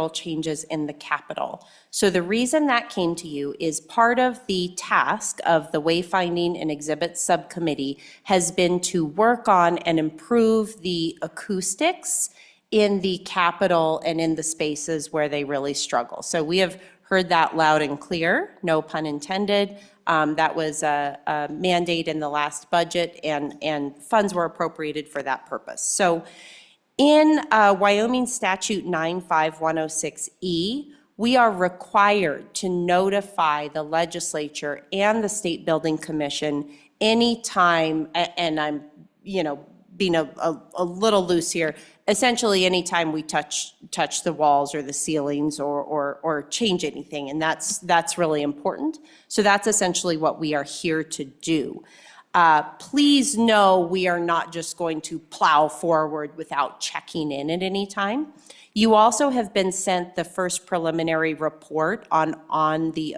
changes in the capital. So the reason that came to you is part of the task of the Wayfinding and Exhibits Subcommittee has been to work on and improve the acoustics in the capital and in the spaces where they really struggle. So we have heard that loud and clear, no pun intended. That was a mandate in the last budget, and funds were appropriated for that purpose. So in Wyoming Statute 95106E, we are required to notify the legislature and the State Building Commission anytime, and I'm, being a little loose here, essentially anytime we touch the walls or the ceilings or change anything, and that's really important. So that's essentially what we are here to do. Please know we are not just going to plow forward without checking in at any time. You also have been sent the first preliminary report on the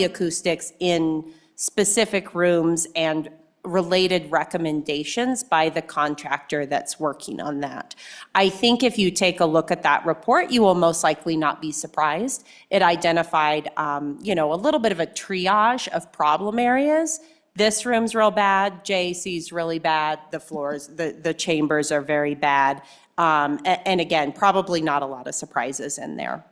acoustics in specific rooms and related recommendations by the contractor that's working on that. I think if you take a look at that report, you will most likely not be surprised. It identified, a little bit of a triage of problem areas. This room's real bad, JAC's really bad, the floors, the chambers are very bad. And again, probably not a lot of surprises in there.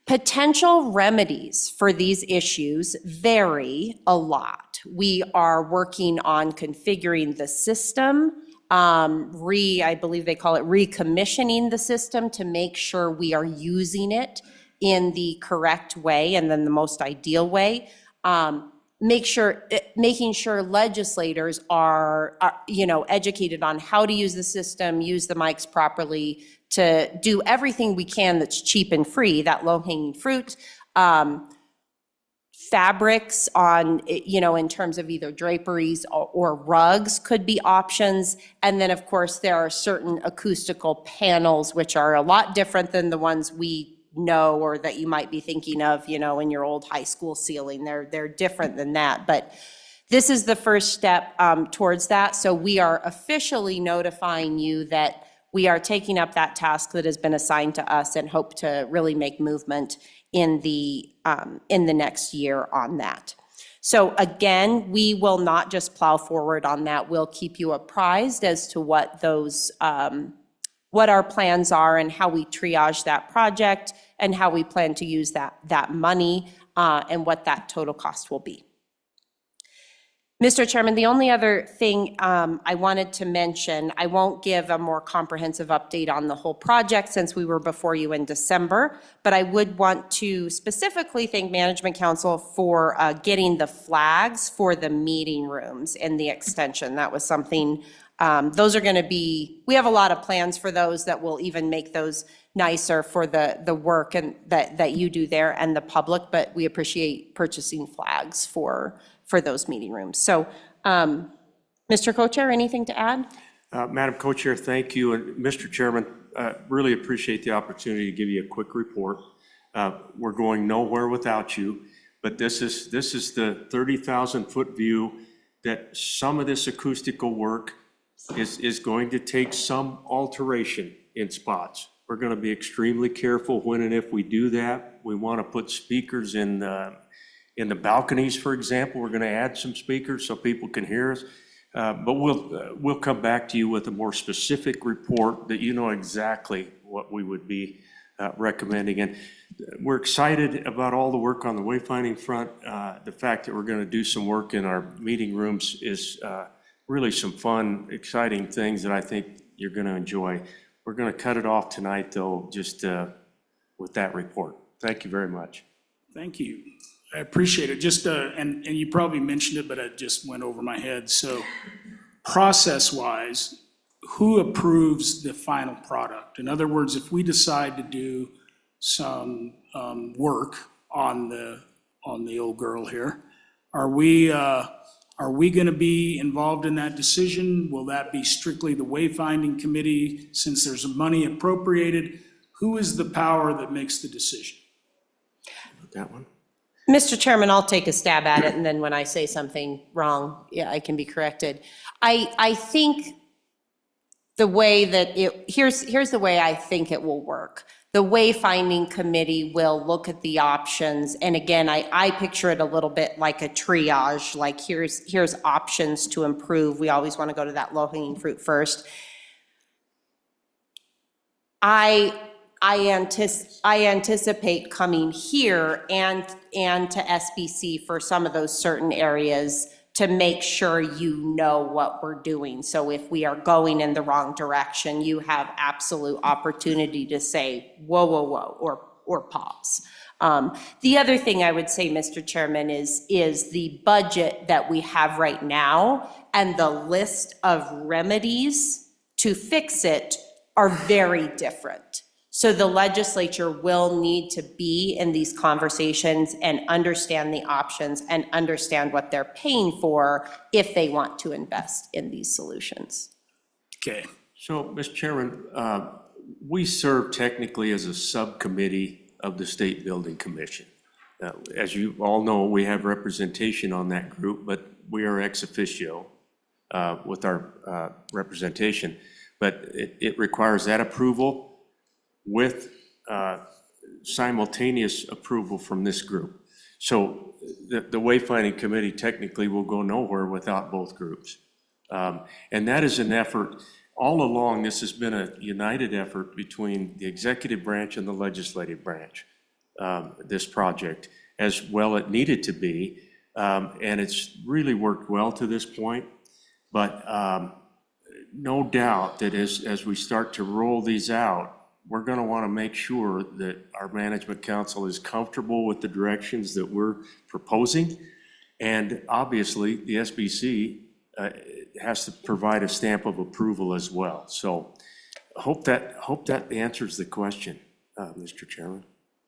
Potential remedies for these issues vary a lot. We are working on configuring the system, I believe they call it recommissioning the system to make sure we are using it in the correct way and then the most ideal way. Making sure legislators are educated on how to use the system, use the mics properly, to do everything we can that's cheap and free, that low-hanging fruit. Fabrics on, in terms of either draperies or rugs could be options. And then, of course, there are certain acoustical panels which are a lot different than the ones we know or that you might be thinking of, in your old high school ceiling. They're different than that. But this is the first step towards that. So we are officially notifying you that we are taking up that task that has been assigned to us and hope to really make movement in the next year on that. So again, we will not just plow forward on that. We'll keep you apprised as to what those, what our plans are and how we triage that project and how we plan to use that money and what that total cost will be. Mr. Chairman, the only other thing I wanted to mention, I won't give a more comprehensive update on the whole project since we were before you in December, but I would want to specifically thank Management Council for getting the flags for the meeting rooms and the extension. That was something, those are going to be, we have a lot of plans for those that will even make those nicer for the work and that you do there and the public, but we appreciate purchasing flags for those meeting rooms. So, Mr. Co-Chair, anything to add? Madam Co-Chair, thank you. And Mr. Chairman, really appreciate the opportunity to give you a quick report. We're going nowhere without you, but this is the 30,000-foot view that some of this acoustical work is going to take some alteration in spots. We're going to be extremely careful when and if we do that. We want to put speakers in the balconies, for example. We're going to add some speakers so people can hear us. But we'll come back to you with a more specific report that you know exactly what we would be recommending. And we're excited about all the work on the wayfinding front. The fact that we're going to do some work in our meeting rooms is really some fun, exciting things that I think you're going to enjoy. We're going to cut it off tonight, though, just with that report. Thank you very much. Thank you. I appreciate it. Just, and you probably mentioned it, but it just went over my head. So process-wise, who approves the final product? In other words, if we decide to do some work on the old girl here, are we going to be involved in that decision? Will that be strictly the wayfinding committee since there's money appropriated? Who is the power that makes the decision? That one. Mr. Chairman, I'll take a stab at it, and then when I say something wrong, yeah, I can be corrected. I think the way that here's the way I think it will work. The wayfinding committee will look at the options, and again, I picture it a little bit like a triage, like here's options to improve. We always want to go to that low-hanging fruit first. I anticipate coming here and to SBC for some of those certain areas to make sure you know what we're doing. So if we are going in the wrong direction, you have absolute opportunity to say, whoa, whoa, whoa, or pause. The other thing I would say, Mr. Chairman, is the budget that we have right now and the list of remedies to fix it are very different. So the legislature will need to be in these conversations and understand the options and understand what they're paying for if they want to invest in these solutions. Okay. So, Mr. Chairman, we serve technically as a subcommittee of the State Building Commission. As you all know, we have representation on that group, but we are ex officio with our representation. But it requires that approval with simultaneous approval from this group. So the wayfinding committee technically will go nowhere without both groups. And that is an effort, all along this has been a united effort between the executive branch and the legislative branch, this project, as well it needed to be. And it's really worked well to this point. But no doubt that as we start to roll these out, we're going to want to make sure that our management council is comfortable with the directions that we're proposing. And obviously, the SBC has to provide a stamp of approval as well. So I hope that answers the question, Mr. Chairman.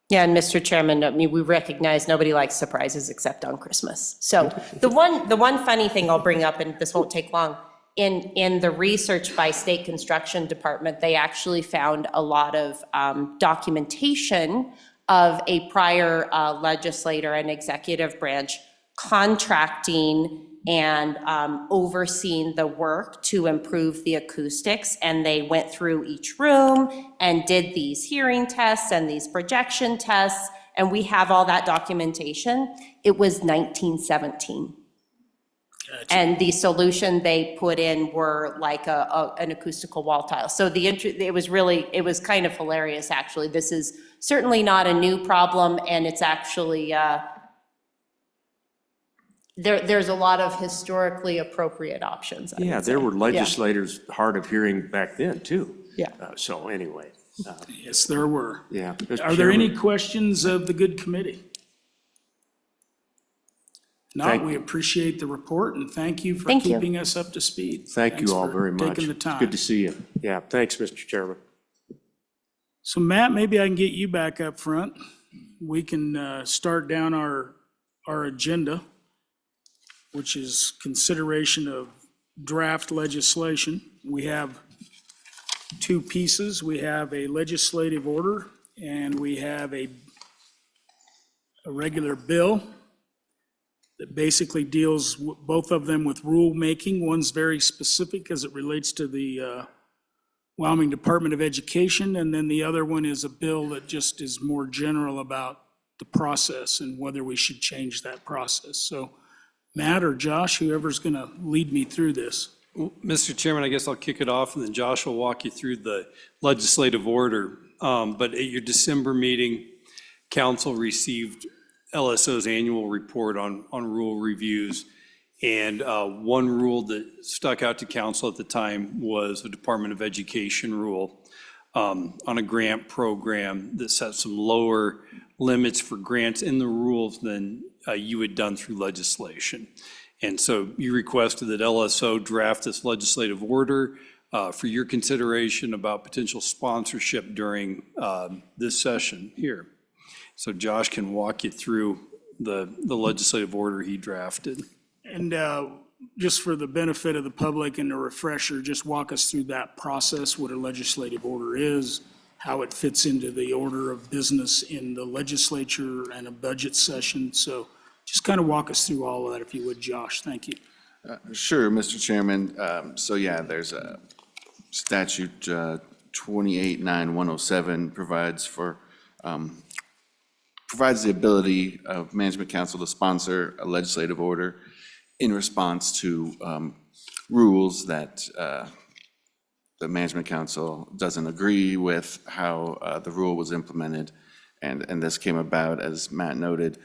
Yeah, and Mr. Chairman, I mean, we recognize nobody likes surprises except on Christmas. So the one funny thing I'll bring up, and this won't take long, in the research by State Construction Department, they actually found a lot of documentation of a prior legislator and executive branch contracting and overseeing the work to improve the acoustics. And they went through each room and did these hearing tests and these projection tests. And we have all that documentation. It was 1917. Gotcha. And the solution they put in were like an acoustical wall tile. So it was kind of hilarious, actually. This is certainly not a new problem, and it's actually, there's a lot of historically appropriate options. Yeah, there were legislators hard of hearing back then, too. Yeah. So anyway. Yes, there were. Yeah. Are there any questions of the good committee? No, we appreciate the report, and thank you for keeping us up to speed. Thank you all very much. Taking the time. Good to see you. Yeah, thanks, Mr. Chairman. So Matt, maybe I can get you back up front. We can start down our agenda, which is consideration of draft legislation. We have two pieces. We have a legislative order, and we have a regular bill that basically deals, both of them, with rulemaking. One's very specific as it relates to the Wyoming Department of Education, and then the other one is a bill that just is more general about the process and whether we should change that process. So Matt or Josh, whoever's going to lead me through this. Mr. Chairman, I guess I'll kick it off, and then Josh will walk you through the legislative order. But at your December meeting, council received LSO's annual report on rule reviews. And one rule that stuck out to council at the time was the Department of Education rule on a grant program that set some lower limits for grants in the rules than you had done through legislation. And so you requested that LSO draft this legislative order for your consideration about potential sponsorship during this session here. So Josh can walk you through the legislative order he drafted. And just for the benefit of the public and a refresher, just walk us through that process, what a legislative order is, how it fits into the order of business in the legislature and a budget session. So just kind of walk us through all of that, if you would, Josh. Thank you. Sure, Mr. Chairman. So yeah, there's statute 289107 provides the ability of Management Council to sponsor a legislative order in response to rules that the Management Council doesn't agree with how the rule was implemented. And this came about, as Matt noted,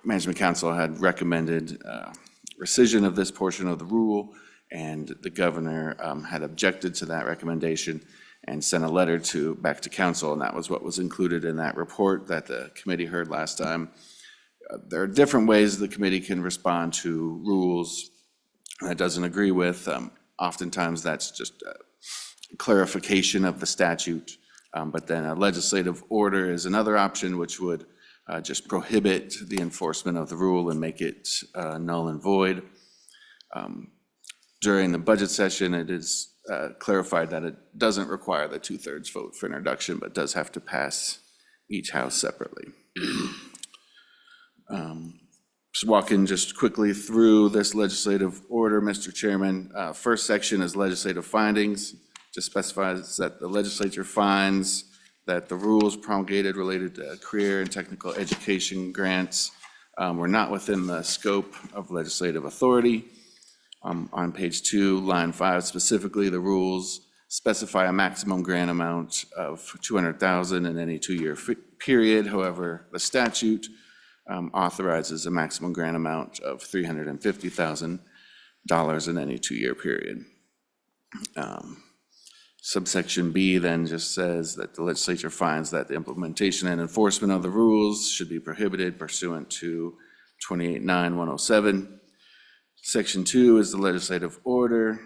Management Council had recommended rescission of this portion of the rule, and the governor had objected to that recommendation and sent a letter back to council, and that was what was included in that report that the committee heard last time. There are different ways the committee can respond to rules that it doesn't agree with. Oftentimes that's just a clarification of the statute, but then a legislative order is another option, which would just prohibit the enforcement of the rule and make it null and void. During the budget session, it is clarified that it doesn't require the 2/3 vote for introduction, but does have to pass each house separately. Just walking just quickly through this legislative order, Mr. Chairman. First section is legislative findings. Just specifies that the legislature finds that the rules promulgated related to career and technical education grants were not within the scope of legislative authority. On page 2, line 5, specifically, the rules specify a maximum grant amount of $200,000 in any 2-year period. However, the statute authorizes a maximum grant amount of $350,000 in any 2-year period. Subsection B then just says that the legislature finds that the implementation and enforcement of the rules should be prohibited pursuant to 289107. Section 2 is the legislative order,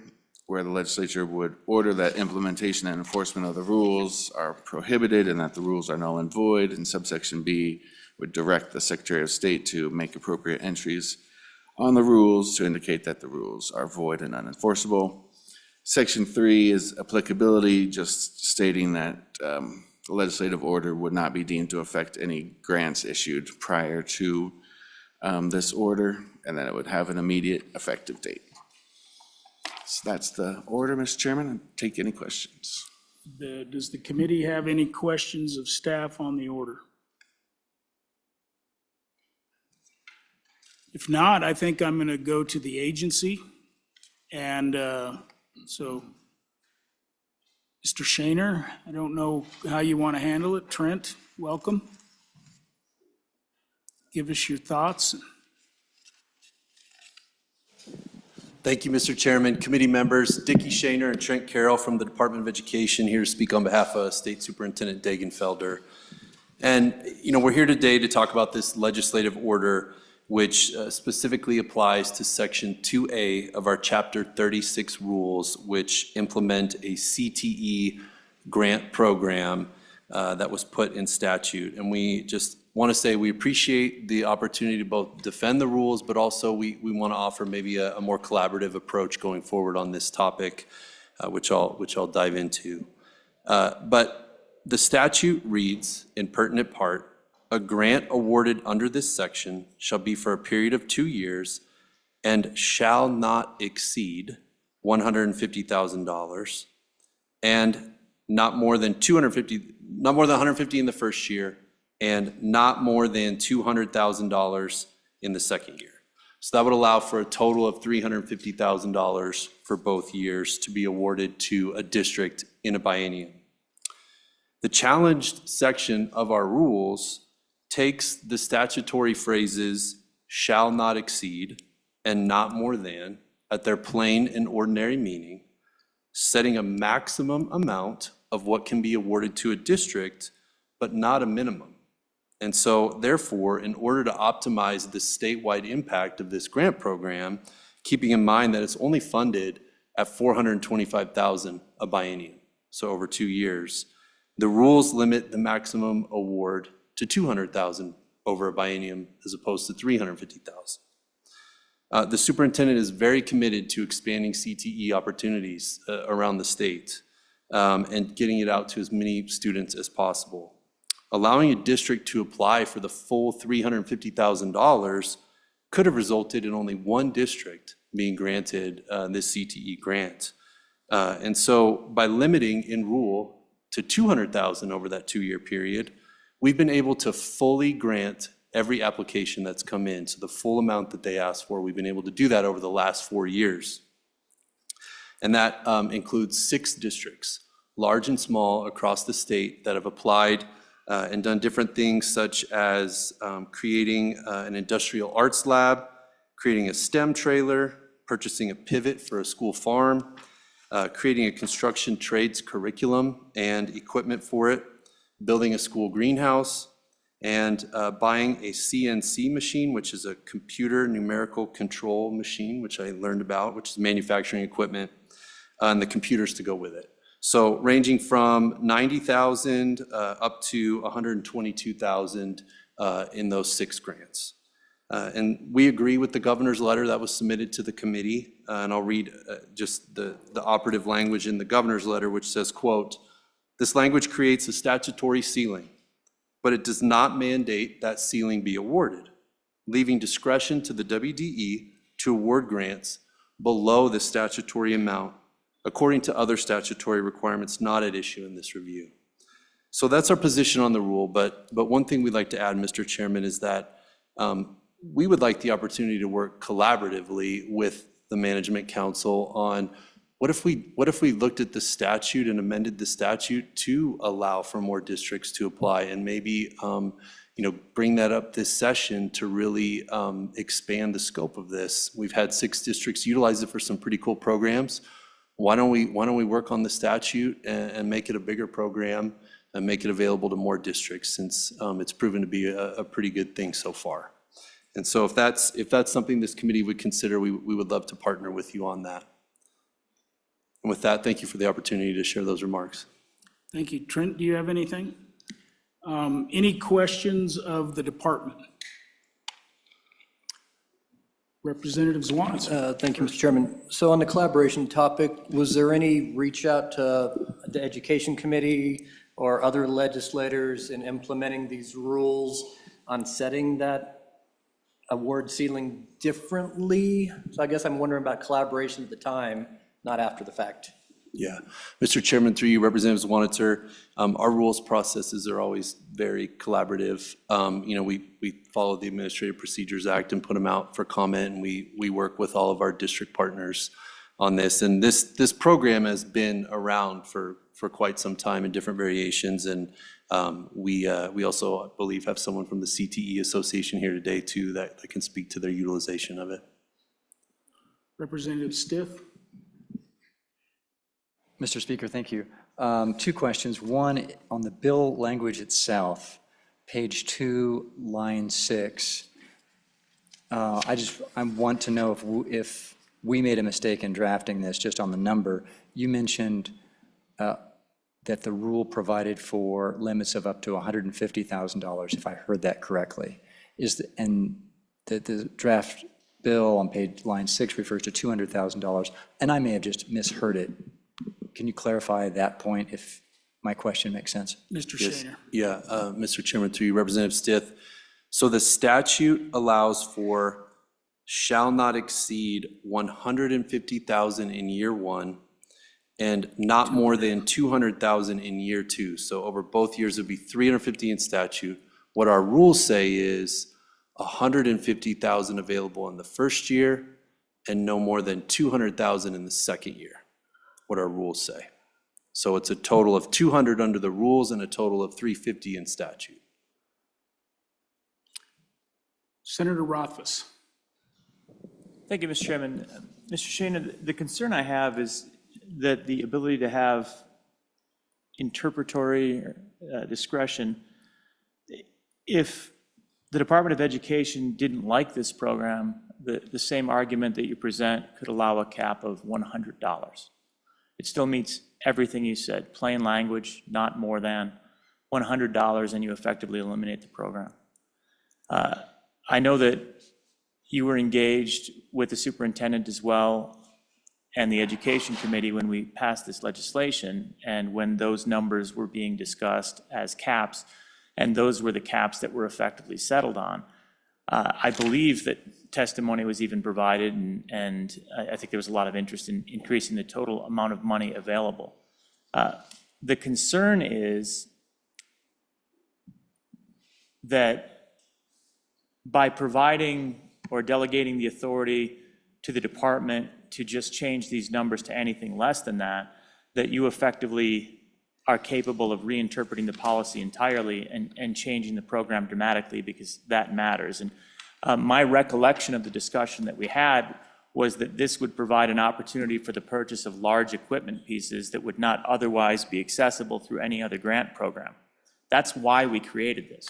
where the legislature would order that implementation and enforcement of the rules are prohibited and that the rules are null and void. And subsection B would direct the Secretary of State to make appropriate entries on the rules to indicate that the rules are void and unenforceable. Section 3 is applicability, just stating that the legislative order would not be deemed to affect any grants issued prior to this order, and then it would have an immediate effective date. So that's the order, Mr. Chairman. I'll take any questions. Does the committee have any questions of staff on the order? If not, I think I'm going to go to the agency. And so, Mr. Shaner, I don't know how you want to handle it. Trent, welcome. Give us your thoughts. Thank you, Mr. Chairman. Committee members, Dickie Shaner and Trent Carroll from the Department of Education here to speak on behalf of State Superintendent Dagenfelder. And, we're here today to talk about this legislative order, which specifically applies to Section 2A of our Chapter 36 rules, which implement a CTE grant program that was put in statute. And we just want to say we appreciate the opportunity to both defend the rules, but also we want to offer maybe a more collaborative approach going forward on this topic, which I'll dive into. But the statute reads, in pertinent part, a grant awarded under this section shall be for a period of 2 years and shall not exceed $150,000 and not more than $150 in the first year and not more than $200,000 in the second year. So that would allow for a total of $350,000 for both years to be awarded to a district in a biennium. The challenged section of our rules takes the statutory phrases shall not exceed and not more than at their plain and ordinary meaning, setting a maximum amount of what can be awarded to a district, but not a minimum. And so therefore, in order to optimize the statewide impact of this grant program, keeping in mind that it's only funded at $425,000 a biennium, so over 2 years, the rules limit the maximum award to $200,000 over a biennium as opposed to $350,000. The superintendent is very committed to expanding CTE opportunities around the state and getting it out to as many students as possible. Allowing a district to apply for the full $350,000 could have resulted in only one district being granted this CTE grant. And so by limiting in rule to 200,000 over that 2-year period, we've been able to fully grant every application that's come in. So the full amount that they asked for, we've been able to do that over the last 4 years. And that includes 6 districts, large and small, across the state that have applied and done different things such as creating an industrial arts lab, creating a STEM trailer, purchasing a pivot for a school farm, creating a construction trades curriculum and equipment for it, building a school greenhouse, and buying a CNC machine, which is a computer numerical control machine, which I learned about, which is manufacturing equipment, and the computers to go with it. So ranging from 90,000 up to 122,000 in those 6 grants. And we agree with the governor's letter that was submitted to the committee. And I'll read just the operative language in the governor's letter, which says, quote, "This language creates a statutory ceiling, but it does not mandate that ceiling be awarded, leaving discretion to the WDE to award grants below the statutory amount according to other statutory requirements not at issue in this review." So that's our position on the rule, but one thing we'd like to add, Mr. Chairman, is that we would like the opportunity to work collaboratively with the Management Council on what if we looked at the statute and amended the statute to allow for more districts to apply, and maybe bring that up this session to really expand the scope of this. We've had 6 districts utilize it for some pretty cool programs. Why don't we work on the statute and make it a bigger program and make it available to more districts, since it's proven to be a pretty good thing so far. And so if that's something this committee would consider, we would love to partner with you on that. And with that, thank you for the opportunity to share those remarks. Thank you. Trent, do you have anything? Any questions of the department? Representative Zwanitz. Thank you, Mr. Chairman. So on the collaboration topic, was there any reach out to the Education Committee or other legislators in implementing these rules on setting that award ceiling differently? So I guess I'm wondering about collaboration at the time, not after the fact. Yeah. Mr. Chairman, through you, Representative Zwanitzer, our rules processes are always very collaborative. We follow the Administrative Procedures Act and put them out for comment, and we work with all of our district partners on this. And this program has been around for quite some time in different variations, and we also, I believe, have someone from the CTE Association here today, too, that can speak to their utilization of it. Representative Stiff. Mr. Speaker, thank you. 2 questions. One, on the bill language itself, page 2, line 6. I want to know if we made a mistake in drafting this, just on the number. You mentioned that the rule provided for limits of up to $150,000, if I heard that correctly. And the draft bill on line 6 refers to $200,000, and I may have just misheard it. Can you clarify that point, if my question makes sense? Mr. Yes. Shaner. Yeah, Mr. Chairman, through you, Representative Stith. So the statute allows for shall not exceed 150,000 in year 1 and not more than 200,000 in year 2. So over both years, it would be 350 in statute. What our rules say is 150,000 available in the first year and no more than 200,000 in the second year, what our rules say. So it's a total of 200 under the rules and a total of 350 in statute. Senator Rothfuss. Thank you, Mr. Chairman. Mr. Shaner, the concern I have is that the ability to have interpretory discretion, if the Department of Education didn't like this program, the same argument that you present could allow a cap of $100. It still meets everything you said, plain language, not more than $100, and you effectively eliminate the program. I know that you were engaged with the superintendent as well and the Education Committee when we passed this legislation and when those numbers were being discussed as caps, and those were the caps that were effectively settled on. I believe that testimony was even provided, and I think there was a lot of interest in increasing the total amount of money available. The concern is that by providing or delegating the authority to the department to just change these numbers to anything less than that, that you effectively are capable of reinterpreting the policy entirely and changing the program dramatically, because that matters. And my recollection of the discussion that we had was that this would provide an opportunity for the purchase of large equipment pieces that would not otherwise be accessible through any other grant program. That's why we created this.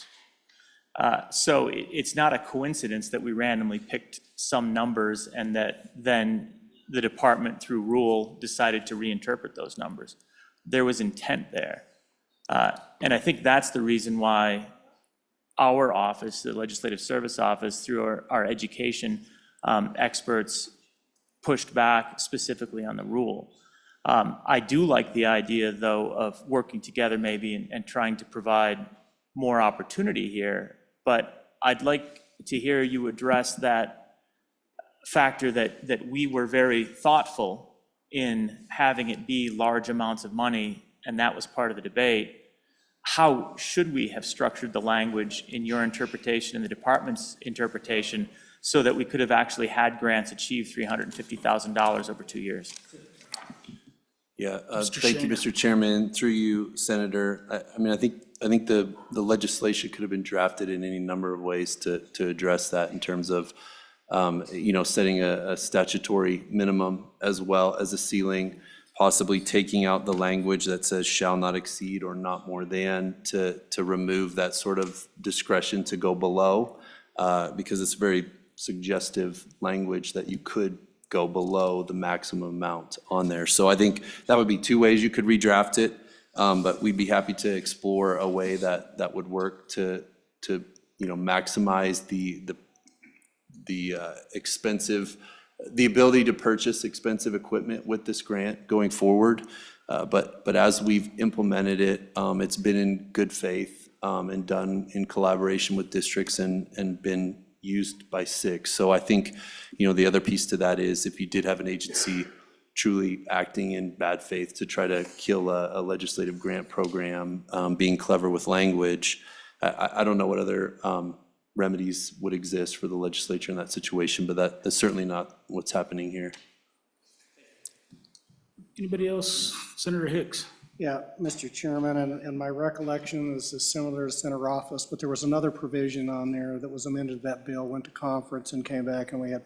So it's not a coincidence that we randomly picked some numbers and that then the department, through rule, decided to reinterpret those numbers. There was intent there. And I think that's the reason why our office, the Legislative Service Office, through our education experts, pushed back specifically on the rule. I do like the idea, though, of working together maybe and trying to provide more opportunity here, but I'd like to hear you address that factor that we were very thoughtful in having it be large amounts of money, and that was part of the debate. How should we have structured the language in your interpretation and the department's interpretation so that we could have actually had grants achieve $350,000 over 2 years? Yeah, thank you, Mr. Chairman. Through you, Senator. I mean, I think the legislation could have been drafted in any number of ways to address that in terms of, setting a statutory minimum as well as a ceiling, possibly taking out the language that says shall not exceed or not more than to remove that sort of discretion to go below, because it's very suggestive language that you could go below the maximum amount on there. So I think that would be two ways you could redraft it, but we'd be happy to explore a way that would work to maximize the ability to purchase expensive equipment with this grant going forward. But as we've implemented it, it's been in good faith and done in collaboration with districts and been used by 6. So I think, the other piece to that is if you did have an agency truly acting in bad faith to try to kill a legislative grant program, being clever with language, I don't know what other remedies would exist for the legislature in that situation, but that's certainly not what's happening here. Anybody else? Senator Hicks. Yeah, Mr. Chairman, and my recollection is similar to Senator Office, but there was another provision on there that was amended. That bill went to conference and came back, and we had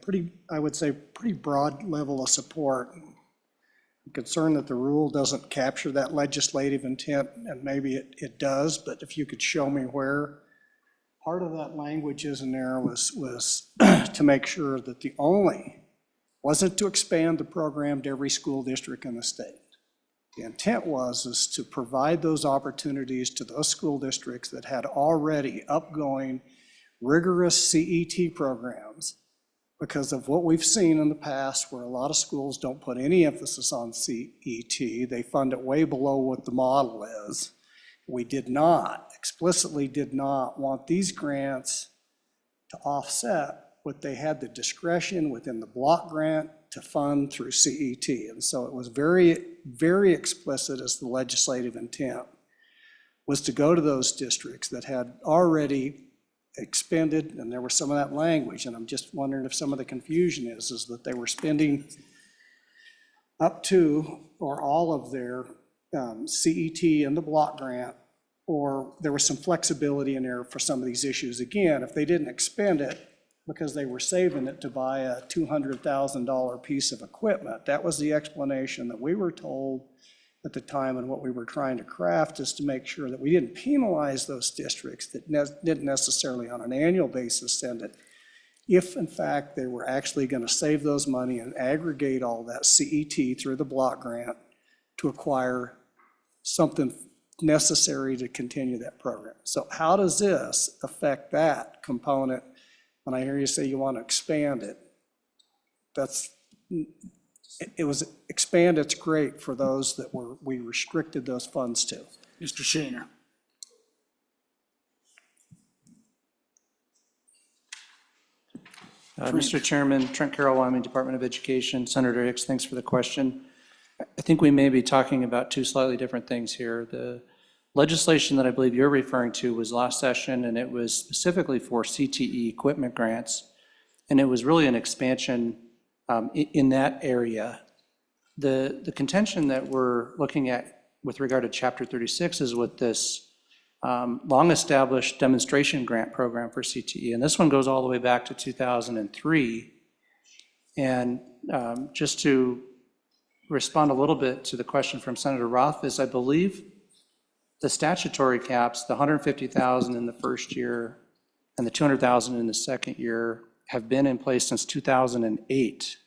I would say, pretty broad level of support. I'm concerned that the rule doesn't capture that legislative intent, and maybe it does, but if you could show me where. Part of that language in there was to make sure that wasn't to expand the program to every school district in the state. The intent is to provide those opportunities to those school districts that had already upgoing rigorous CET programs, because of what we've seen in the past where a lot of schools don't put any emphasis on CET. They fund it way below what the model is. We explicitly did not want these grants to offset what they had the discretion within the block grant to fund through CET. And so it was very, very explicit as the legislative intent was to go to those districts that had already expended, and there was some of that language, and I'm just wondering if some of the confusion is that they were spending up to or all of their CET in the block grant, or there was some flexibility in there for some of these issues. Again, if they didn't expend it because they were saving it to buy a $200,000 piece of equipment, that was the explanation that we were told at the time, and what we were trying to craft is to make sure that we didn't penalize those districts that didn't necessarily on an annual basis send it, if in fact they were actually going to save those money and aggregate all that CET through the block grant to acquire something necessary to continue that program. So how does this affect that component? When I hear you say you want to expand it, it was expand, it's great for those that we restricted those funds to. Mr. Shaner. Mr. Chairman, Trent Carroll, Wyoming Department of Education. Senator Hicks, thanks for the question. I think we may be talking about two slightly different things here. The legislation that I believe you're referring to was last session, and it was specifically for CTE equipment grants, and it was really an expansion in that area. The contention that we're looking at with regard to Chapter 36 is with this long-established demonstration grant program for CTE, and this one goes all the way back to 2003. And just to respond a little bit to the question from Senator Roth is, I believe the statutory caps, the 150,000 in the first year and the 200,000 in the second year, have been in place since 2008.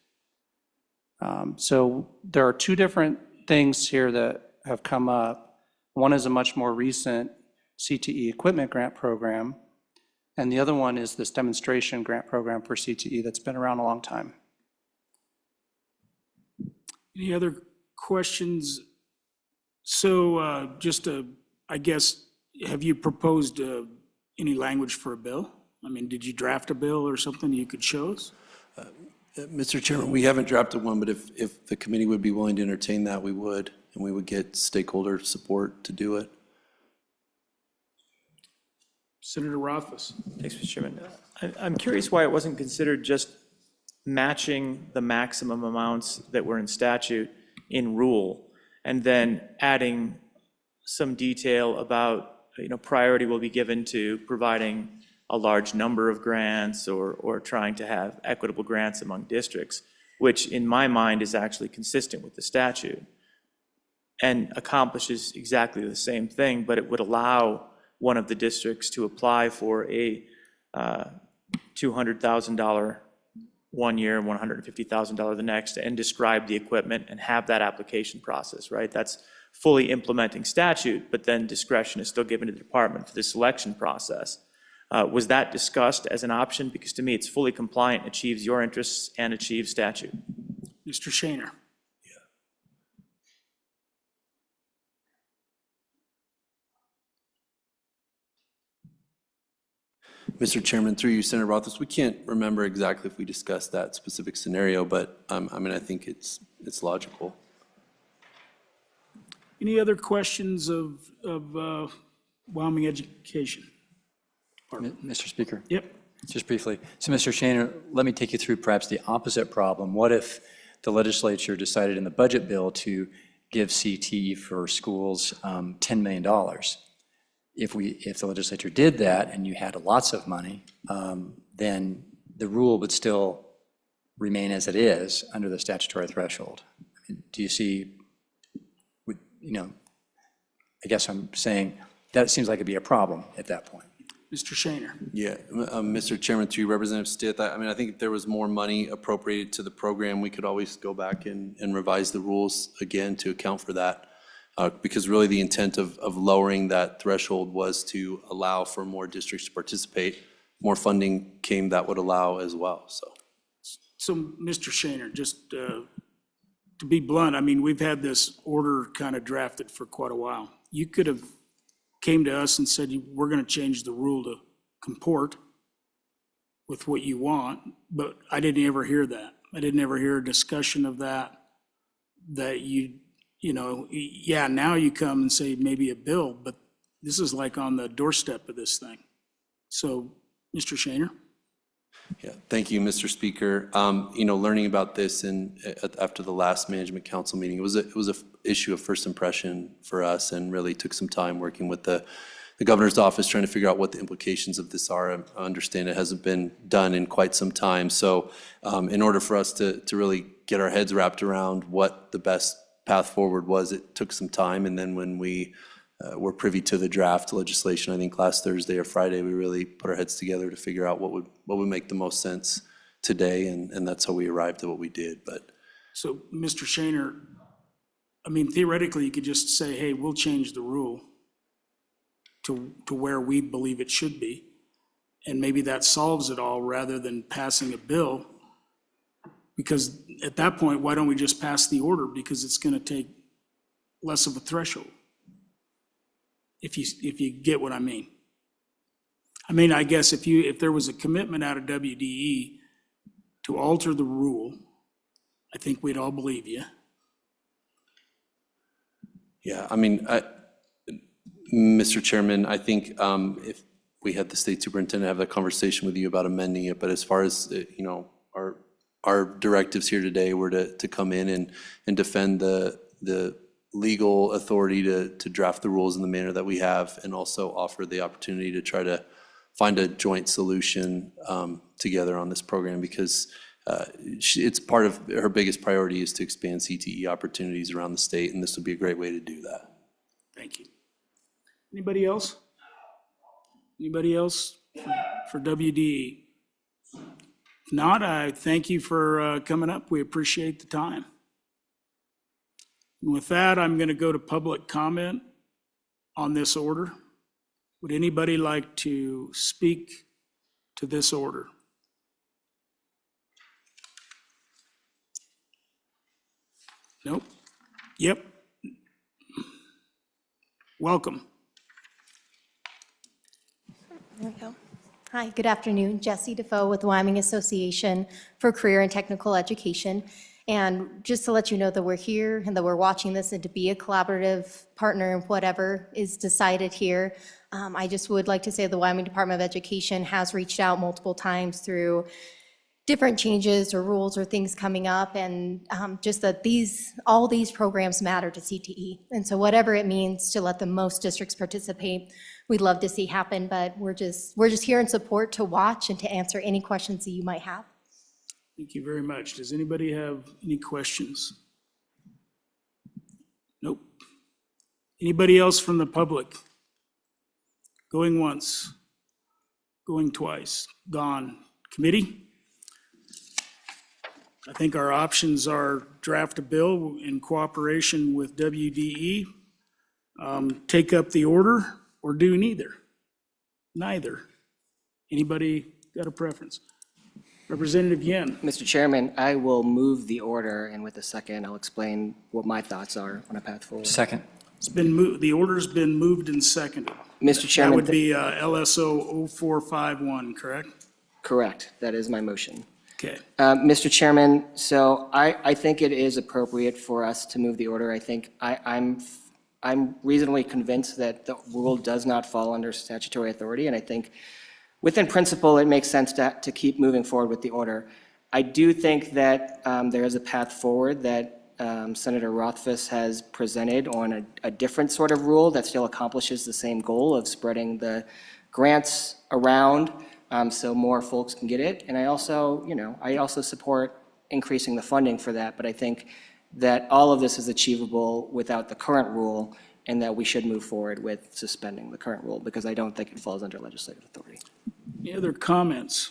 So there are two different things here that have come up. One is a much more recent CTE equipment grant program, and the other one is this demonstration grant program for CTE that's been around a long time. Any other questions? So I guess, have you proposed any language for a bill? I mean, did you draft a bill or something you could show us? Mr. Chairman, we haven't drafted one, but if the committee would be willing to entertain that, we would, and we would get stakeholder support to do it. Senator Rothfuss. Thanks, Mr. Chairman. I'm curious why it wasn't considered just matching the maximum amounts that were in statute in rule, and then adding some detail about, priority will be given to providing a large number of grants or trying to have equitable grants among districts, which in my mind is actually consistent with the statute and accomplishes exactly the same thing, but it would allow one of the districts to apply for a $200,000 one year and $150,000 the next, and describe the equipment and have that application process, right? That's fully implementing statute, but then discretion is still given to the department for the selection process. Was that discussed as an option? Because to me, it's fully compliant, achieves your interests, and achieves statute. Mr. Shaner. Mr. Chairman, through you, Senator Rothfuss, we can't remember exactly if we discussed that specific scenario, but I think it's logical. Any other questions of Wyoming Education? Mr. Speaker? Yep. Just briefly. So, Mr. Shaner, let me take you through perhaps the opposite problem. What if the legislature decided in the budget bill to give CTE for schools $10 million? If the legislature did that and you had lots of money, then the rule would still remain as it is under the statutory threshold. Do you see, I guess I'm saying that seems like it'd be a problem at that point. Mr. Shaner. Yeah, Mr. Chairman, through you, Representative Stitt, I think if there was more money appropriated to the program, we could always go back and revise the rules again to account for that. Because really the intent of lowering that threshold was to allow for more districts to participate. More funding came that would allow as well, so. So, Mr. Shaner, just to be blunt, we've had this order kind of drafted for quite a while. You could have came to us and said, we're going to change the rule to comport with what you want, but I didn't ever hear that. I didn't ever hear a discussion of that now you come and say maybe a bill, but this is like on the doorstep of this thing. So, Mr. Shaner? Yeah, thank you, Mr. Speaker. Learning about this after the last management council meeting, it was a issue of first impression for us, and really took some time working with the governor's office trying to figure out what the implications of this are. I understand it hasn't been done in quite some time. So in order for us to really get our heads wrapped around what the best path forward was, it took some time. And then when we were privy to the draft legislation, I think last Thursday or Friday, we really put our heads together to figure out what would make the most sense today, and that's how we arrived at what we did. But so, Mr. Shaner, theoretically, you could just say, hey, we'll change the rule to where we believe it should be, and maybe that solves it all rather than passing a bill. Because at that point, why don't we just pass the order? Because it's going to take less of a threshold. If you get what I mean. I guess if there was a commitment out of WDE to alter the rule, I think we'd all believe you. Yeah, I mean, Mr. Chairman, I think if we had the state superintendent have that conversation with you about amending it, but as far as, our directives here today were to come in and defend the legal authority to draft the rules in the manner that we have, and also offer the opportunity to try to find a joint solution together on this program, because it's part of her biggest priority is to expand CTE opportunities around the state, and this would be a great way to do that. Thank you. Anybody else? Anybody else for WDE? If not, I thank you for coming up. We appreciate the time. And with that, I'm going to go to public comment on this order. Would anybody like to speak to this order? Nope. Yep. Welcome. There we go. Hi, good afternoon. Jessie Defoe with the Wyoming Association for Career and Technical Education. And just to let you know that we're here and that we're watching this, and to be a collaborative partner in whatever is decided here. I just would like to say the Wyoming Department of Education has reached out multiple times through different changes or rules or things coming up, and just that all these programs matter to CTE. And so whatever it means to let the most districts participate, we'd love to see happen, but we're just here in support to watch and to answer any questions that you might have. Thank you very much. Does anybody have any questions? Nope. Anybody else from the public? Going once, going twice, gone. Committee? I think our options are draft a bill in cooperation with WDE, take up the order, or do neither. Anybody got a preference? Representative Yen. Mr. Chairman, I will move the order, and with a second, I'll explain what my thoughts are on a path forward. Second. It's been moved, the order's been moved and seconded. Mr. That Chairman, would be LSO 0451, correct? correct, that is my motion. Okay. Mr. Chairman, so I think it is appropriate for us to move the order. I think I'm reasonably convinced that the rule does not fall under statutory authority, and I think within principle, it makes sense to keep moving forward with the order. I do think that there is a path forward that Senator Rothfuss has presented on a different sort of rule that still accomplishes the same goal of spreading the grants around so more folks can get it. And I also support increasing the funding for that, but I think that all of this is achievable without the current rule, and that we should move forward with suspending the current rule, because I don't think it falls under legislative authority. Any other comments,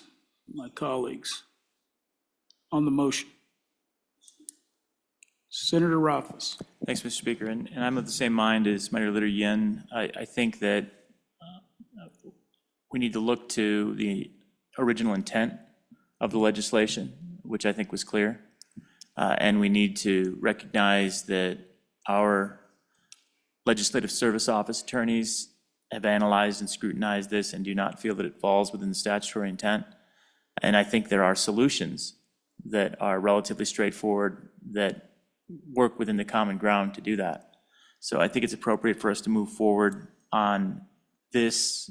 my colleagues, on the motion? Senator Rothfuss. Thanks, Mr. Speaker, and I'm of the same mind as Minority Leader Yin. I think that we need to look to the original intent of the legislation, which I think was clear, and we need to recognize that our Legislative Service Office attorneys have analyzed and scrutinized this and do not feel that it falls within the statutory intent. And I think there are solutions that are relatively straightforward that work within the common ground to do that. So I think it's appropriate for us to move forward on this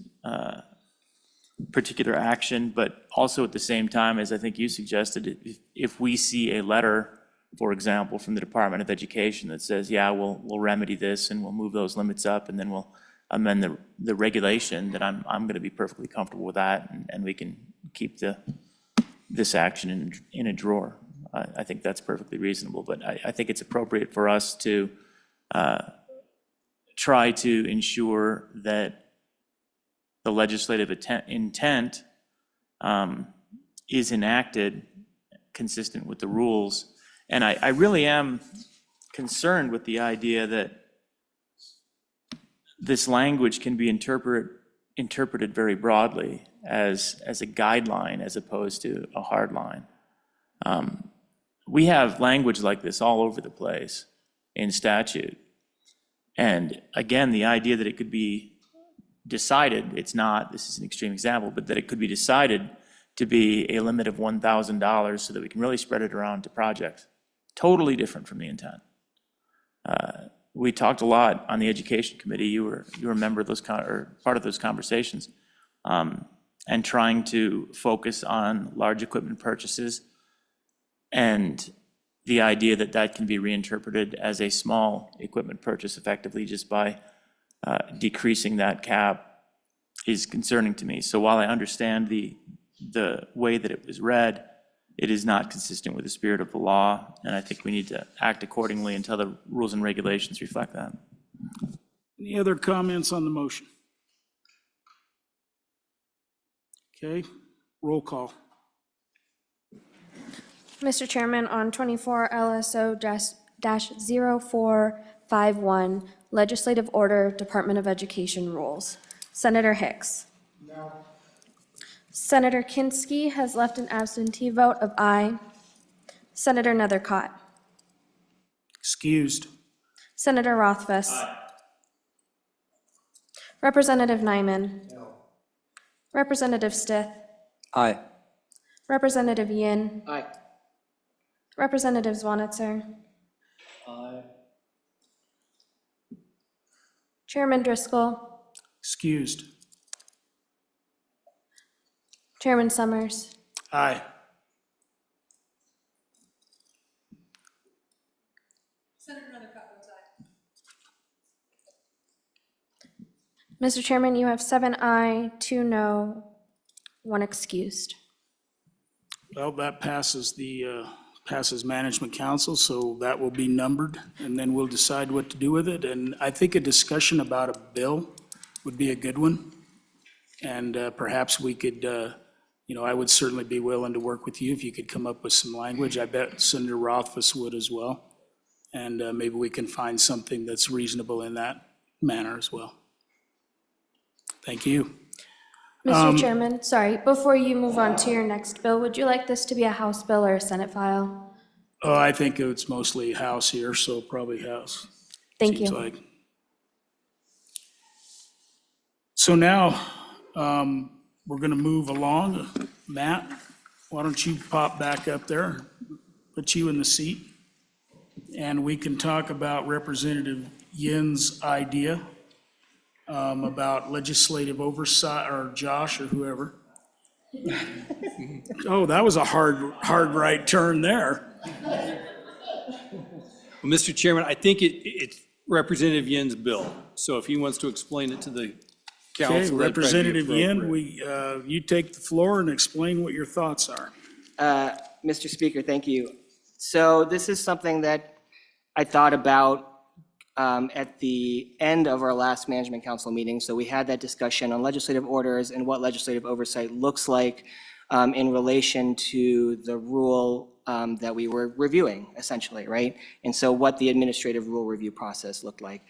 particular action, but also at the same time, as I think you suggested, if we see a letter, for example, from the Department of Education that says, yeah, we'll remedy this and we'll move those limits up and then we'll amend the regulation, that I'm going to be perfectly comfortable with that, and we can keep this action in a drawer. I think that's perfectly reasonable, but I think it's appropriate for us to try to ensure that the legislative intent is enacted consistent with the rules. And I really am concerned with the idea that this language can be interpreted very broadly as a guideline as opposed to a hard line. We have language like this all over the place in statute. And again, the idea that it could be decided, it's not, this is an extreme example, but that it could be decided to be a limit of $1,000 so that we can really spread it around to projects. Totally different from the intent. We talked a lot on the Education Committee. You were a member of those, or part of those conversations, and trying to focus on large equipment purchases and the idea that that can be reinterpreted as a small equipment purchase effectively just by decreasing that cap is concerning to me. So while I understand the way that it was read, it is not consistent with the spirit of the law, and I think we need to act accordingly until the rules and regulations reflect that. Any other comments on the motion? Okay, roll call. Mr. Chairman, on 24 LSO-0451, Legislative Order, Department of Education Rules. Senator Hicks. No. Senator Kinski has left an absentee vote of aye. Senator Nethercott. Excused. Senator Rothfuss. Aye. Representative Nyman. No. Representative Stith. Aye. Representative Yin. Aye. Representative Zwanitzer. Aye. Chairman Driscoll. Excused. Chairman Summers. Aye. Mr. Chairman, you have 7 aye, 2 no, 1 excused. Well, that passes passes Management Council, so that will be numbered, and then we'll decide what to do with it. And I think a discussion about a bill would be a good one. And perhaps we could, I would certainly be willing to work with you if you could come up with some language. I bet Senator Rothfuss would as well. And maybe we can find something that's reasonable in that manner as well. Thank you. Mr. Chairman, sorry, before you move on to your next bill, would you like this to be a House bill or a Senate file? Oh, I think it's mostly House here, so probably House. Thank seems you. like. So now, we're going to move along. Matt, why don't you pop back up there, put you in the seat, and we can talk about Representative Yin's idea about legislative oversight, or Josh, or whoever. Oh, that was a hard right turn there. Well, Mr. Chairman, I think it's Representative Yin's bill, so if he wants to explain it to the council. Okay, that'd probably be Representative Yin, appropriate. you take the floor and explain what your thoughts are. Mr. Speaker, thank you. So this is something that I thought about at the end of our last Management Council meeting. So we had that discussion on legislative orders and what legislative oversight looks like in relation to the rule that we were reviewing, essentially, right? And so what the administrative rule review process looked like.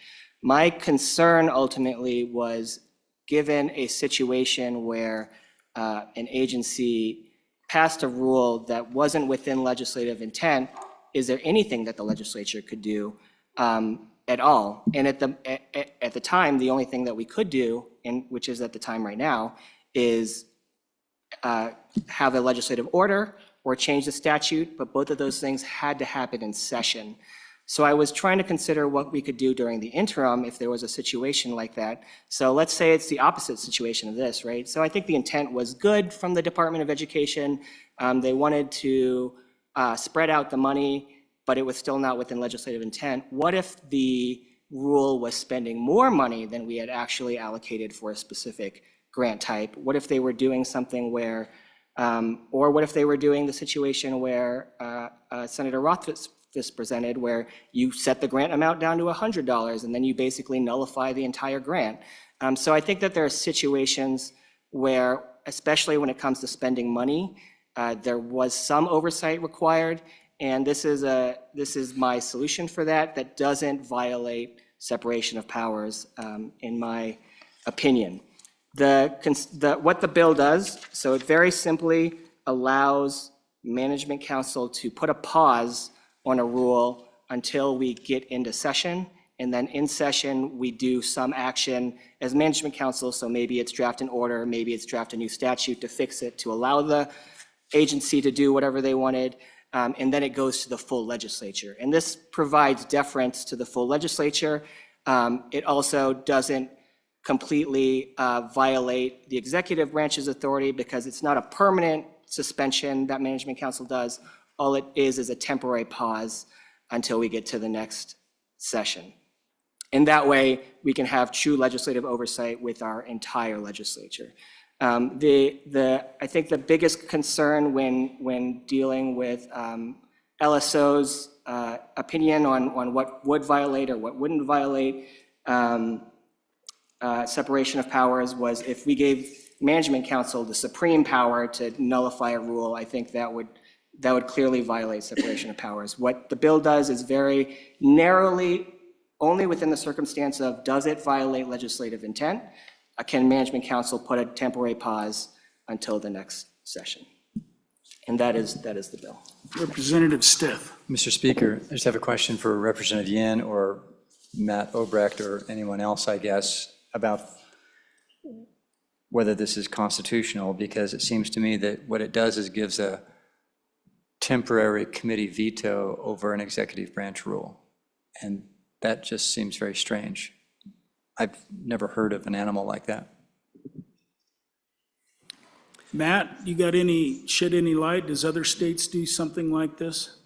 My concern ultimately was, given a situation where an agency passed a rule that wasn't within legislative intent, is there anything that the legislature could do at all? And at the time, the only thing that we could do, and which is at the time right now, is have a legislative order or change the statute, but both of those things had to happen in session. So I was trying to consider what we could do during the interim if there was a situation like that. So let's say it's the opposite situation of this, right? So I think the intent was good from the Department of Education. They wanted to spread out the money, but it was still not within legislative intent. What if the rule was spending more money than we had actually allocated for a specific grant type? What if they were doing something where, or what if they were doing the situation where Senator Rothfuss presented, where you set the grant amount down to $100 and then you basically nullify the entire grant? So I think that there are situations where, especially when it comes to spending money, there was some oversight required, and this is my solution for that. That doesn't violate separation of powers, in my opinion. What the bill does, so it very simply allows Management Council to put a pause on a rule until we get into session, And then in session, we do some action as management council. So maybe it's draft an order, maybe it's draft a new statute to fix it, to allow the agency to do whatever they wanted. And then it goes to the full legislature. And this provides deference to the full legislature. It also doesn't completely violate the executive branch's authority because it's not a permanent suspension that management council does. All it is a temporary pause until we get to the next session. And that way, we can have true legislative oversight with our entire legislature. I think the biggest concern when dealing with LSO's opinion on what would violate or what wouldn't violate separation of powers was if we gave management council the supreme power to nullify a rule, I think that would clearly violate separation of powers. What the bill does is very narrowly, only within the circumstance of does it violate legislative intent, can management council put a temporary pause until the next session. And that is the bill. Representative Stiff. Mr. Speaker, I just have a question for Representative Yin or Matt Obrecht or anyone else, I guess, about whether this is constitutional, because it seems to me that what it does is gives a temporary committee veto over an executive branch rule. And that just seems very strange. I've never heard of an animal like that. Matt, you got shed any light? Does other states do something like this?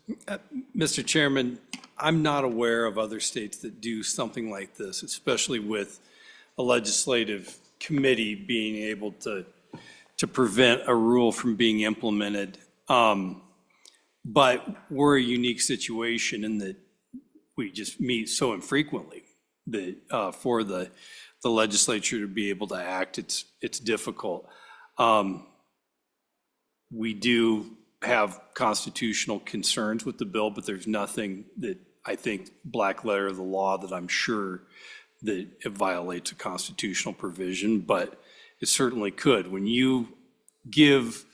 Mr. Chairman, I'm not aware of other states that do something like this, especially with a legislative committee being able to prevent a rule from being implemented. But we're a unique situation in that we just meet so infrequently that for the legislature to be able to act, it's difficult. We do have constitutional concerns with the bill, but there's nothing that I think black letter of the law that I'm sure that it violates a constitutional provision, but it certainly could. When you give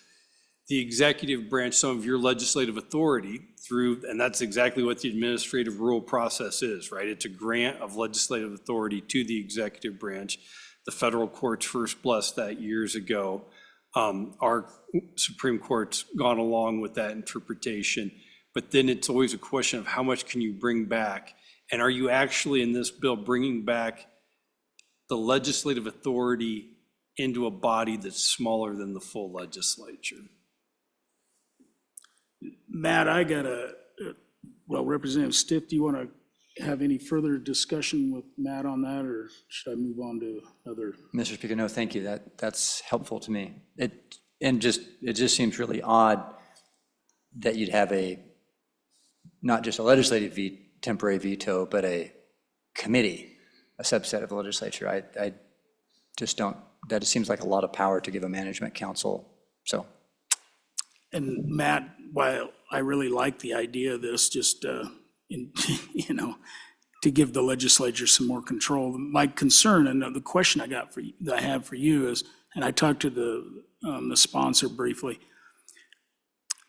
the executive branch some of your legislative authority through, and that's exactly what the administrative rule process is, right? It's a grant of legislative authority to the executive branch. The federal courts first blessed that years ago. Our Supreme Court's gone along with that interpretation, but then it's always a question of how much can you bring back? And are you actually in this bill bringing back the legislative authority into a body that's smaller than the full legislature? Matt, well, Representative Stiff, do you want to have any further discussion with Matt on that, or should I move on to other? Mr. Speaker, no, thank you. That's helpful to me. It just seems really odd that you'd have not just a legislative temporary veto, but a committee, a subset of the legislature. I just don't, that just seems like a lot of power to give a management council, so. And Matt, while I really like the idea of this, just, to give the legislature some more control, my concern and the question that I have for you is, and I talked to the sponsor briefly,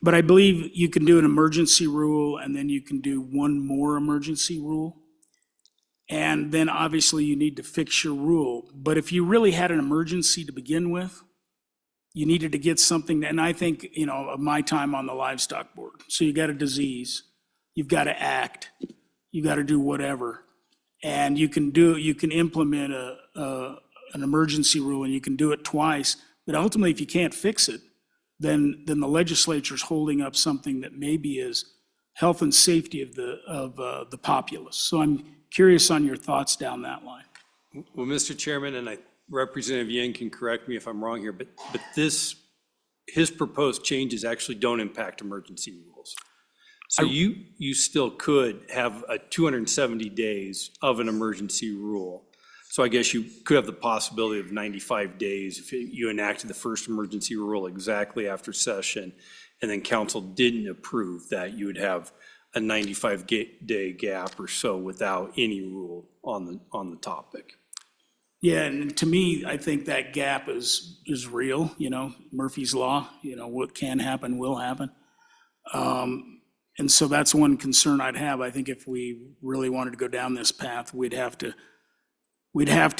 but I believe you can do an emergency rule and then you can do one more emergency rule. And then obviously you need to fix your rule. But if you really had an emergency to begin with, you needed to get something, and I think, of my time on the livestock board. So you got a disease, you've got to act, you got to do whatever. And you can implement an emergency rule and you can do it twice. But ultimately, if you can't fix it, then the legislature's holding up something that maybe is health and safety of the populace. So I'm curious on your thoughts down that line. Well, Mr. Chairman, and Representative Yin can correct me if I'm wrong here, but his proposed changes actually don't impact emergency rules. So you still could have a 270 days of an emergency rule. So I guess you could have the possibility of 95 days if you enacted the first emergency rule exactly after session, and then council didn't approve that, you would have a 95-day gap or so without any rule on the topic. Yeah, and to me, I think that gap is real, Murphy's Law, what can happen will happen. And so that's one concern I'd have. I think if we really wanted to go down this path, we'd have to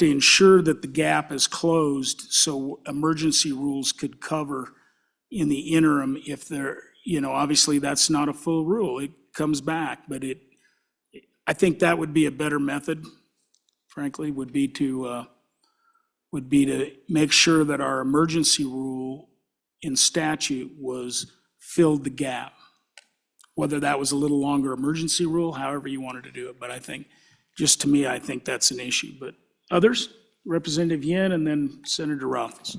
ensure that the gap is closed so emergency rules could cover in the interim if they're, obviously that's not a full rule. It comes back, but I think that would be a better method, frankly, would be to make sure that our emergency rule in statute filled the gap. Whether that was a little longer emergency rule, however you wanted to do it. But I think, just to me, I think that's an issue. But others, Representative Yin and then Senator Rothfuss.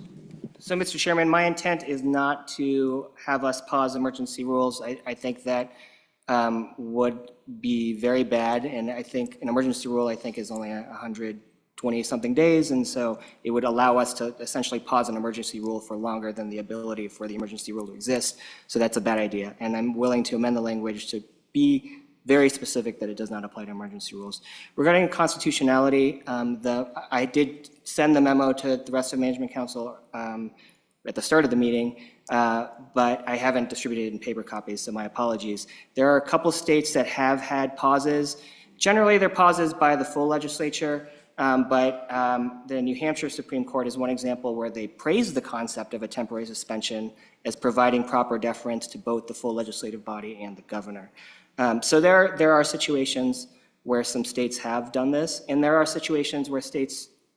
So, Mr. Chairman, my intent is not to have us pause emergency rules. I think that would be very bad, and I think an emergency rule, I think, is only 120-something days, and so it would allow us to essentially pause an emergency rule for longer than the ability for the emergency rule to exist, so that's a bad idea. And I'm willing to amend the language to be very specific that it does not apply to emergency rules. Regarding constitutionality, I did send the memo to the rest of Management Council at the start of the meeting, but I haven't distributed it in paper copies, so my apologies. There are a couple states that have had pauses. Generally, they're pauses by the full legislature, but the New Hampshire Supreme Court is one example where they praised the concept of a temporary suspension as providing proper deference to both the full legislative body and the governor. So there are situations where some states have done this, and there are situations where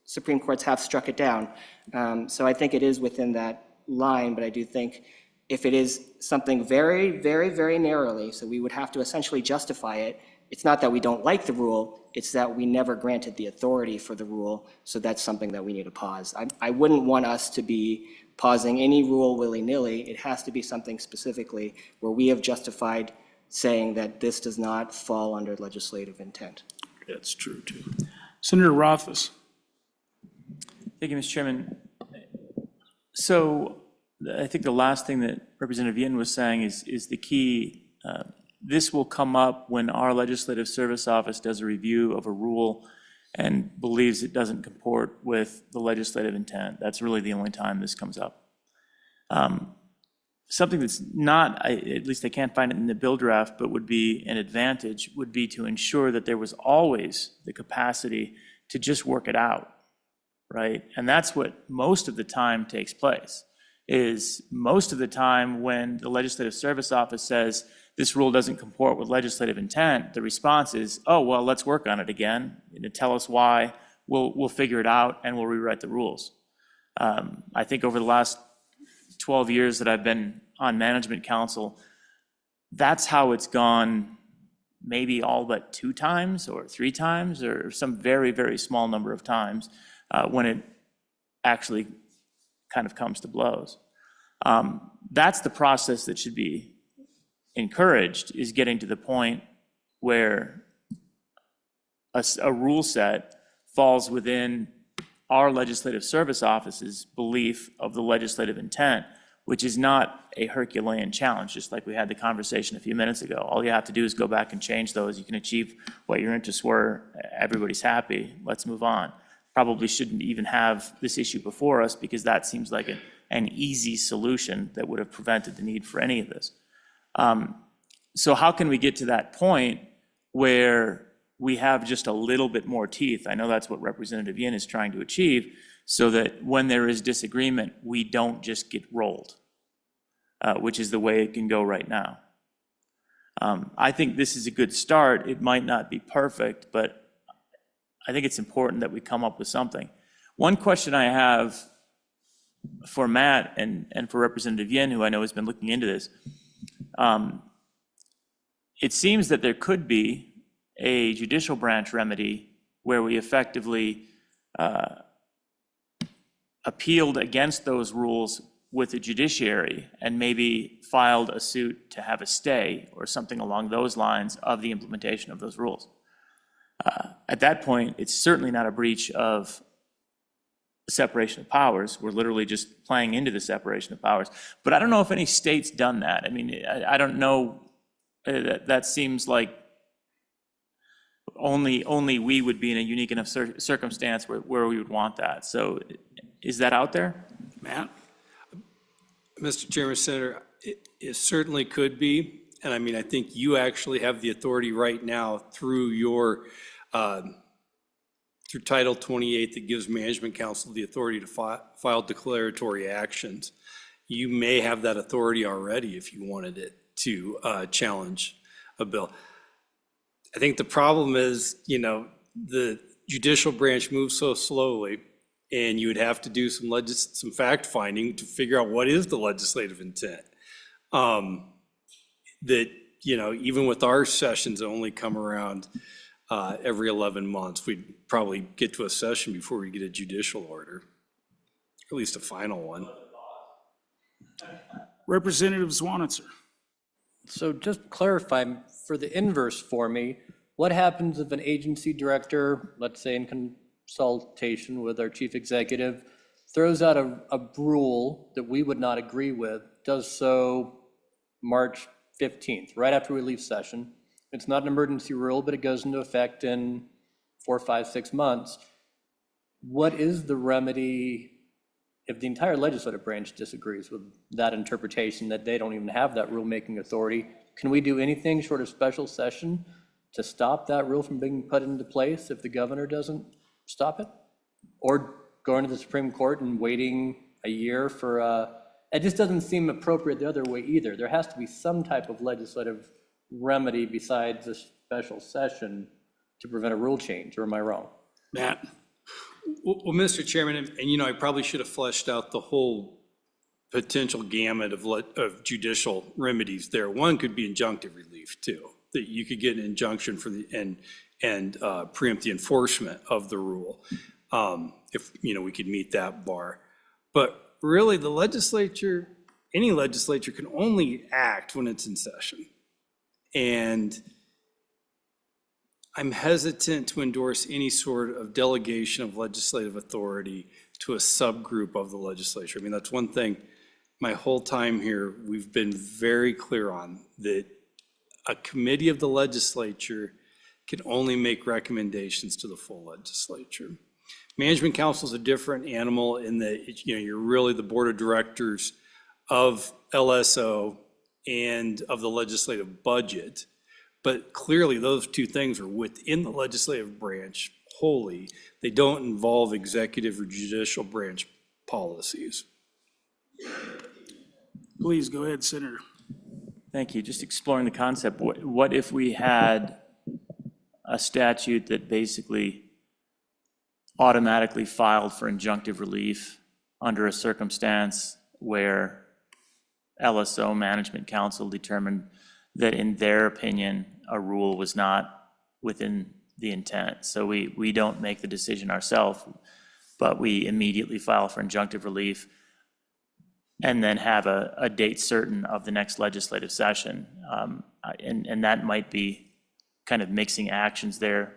Supreme Courts have struck it down. So I think it is within that line, but I do think if it is something very, very, very narrowly, so we would have to essentially justify it. It's not that we don't like the rule, it's that we never granted the authority for the rule, so that's something that we need to pause. I wouldn't want us to be pausing any rule willy-nilly. It has to be something specifically where we have justified saying that this does not fall under legislative intent. That's true, too. Senator Rothfuss. Thank you, Mr. Chairman. So I think the last thing that Representative Yin was saying is the key. This will come up when our Legislative Service Office does a review of a rule and believes it doesn't comport with the legislative intent. That's really the only time this comes up. Something that's not, at least I can't find it in the bill draft, but would be an advantage, would be to ensure that there was always the capacity to just work it out, right? And that's what most of the time takes place, is most of the time when the Legislative Service Office says this rule doesn't comport with legislative intent, the response is, oh, well, let's work on it again. Tell us why, we'll figure it out and we'll rewrite the rules. I think over the last 12 years that I've been on Management Council, that's how it's gone maybe all but 2 times or 3 times or some very, very small number of times when it actually kind of comes to blows. That's the process that should be encouraged, is getting to the point where a rule set falls within our Legislative Service Office's belief of the legislative intent, which is not a Herculean challenge, just like we had the conversation a few minutes ago. All you have to do is go back and change those. You can achieve what your interests were. Everybody's happy. Let's move on. Probably shouldn't even have this issue before us because that seems like an easy solution that would have prevented the need for any of this. So how can we get to that point where we have just a little bit more teeth? I know that's what Representative Yin is trying to achieve, so that when there is disagreement, we don't just get rolled, which is the way it can go right now. I think this is a good start. It might not be perfect, but I think it's important that we come up with something. One question I have for Matt and for Representative Yin, who I know has been looking into this, it seems that there could be a judicial branch remedy where we effectively appealed against those rules with the judiciary and maybe filed a suit to have a stay or something along those lines of the implementation of those rules. At that point, it's certainly not a breach of separation of powers. We're literally just playing into the separation of powers. But I don't know if any state's done that. I mean, I don't know. That seems like only we would be in a unique enough circumstance where we would want that. So is that out there? Matt? Mr. Chairman, Senator, it certainly could be. And I mean, I think you actually have the authority right now through your, through Title 28 that gives Management Council the authority to file declaratory actions. You may have that authority already if you wanted it to challenge a bill. I think the problem is, you know, the judicial branch moves so slowly, and you would have to do some fact finding to figure out what is the legislative intent. That, you know, even with our sessions that only come around every 11 months, we'd probably get to a session before we get a judicial order, at least a final one. Representative Zwanitzer. So just clarify for the inverse for me, what happens if an agency director, let's say in consultation with our chief executive, throws out a rule that we would not agree with, does so March 15th, right after we leave session? It's not an emergency rule, but it goes into effect in 4, 5, 6 months. What is the remedy if the entire legislative branch disagrees with that interpretation, that they don't even have that rulemaking authority? Can we do anything short of special session to stop that rule from being put into place if the governor doesn't stop it? Or going to the Supreme Court and waiting a year for, it just doesn't seem appropriate the other way either. There has to be some type of legislative remedy besides a special session to prevent a rule change, or am I wrong? Matt? Well, Mr. Chairman, and you know, I probably should have fleshed out the whole potential gamut of judicial remedies there. One could be injunctive relief too, that you could get an injunction for the, and preempt the enforcement of the rule, if, you know, we could meet that bar. But really, the legislature, any legislature can only act when it's in session. And I'm hesitant to endorse any sort of delegation of legislative authority to a subgroup of the legislature. I mean, that's one thing my whole time here we've been very clear on, that a committee of the legislature can only make recommendations to the full legislature. Management Council is a different animal in that, you know, you're really the board of directors of LSO and of the legislative budget. But clearly those two things are within the legislative branch wholly. They don't involve executive or judicial branch policies. Please go ahead, Senator. Thank you. Just exploring the concept. What if we had a statute that basically automatically filed for injunctive relief under a circumstance where LSO Management Council determined that in their opinion, a rule was not within the intent. So we don't make the decision ourselves, but we immediately file for injunctive relief and then have a date certain of the next legislative session. And that might be kind of mixing actions there,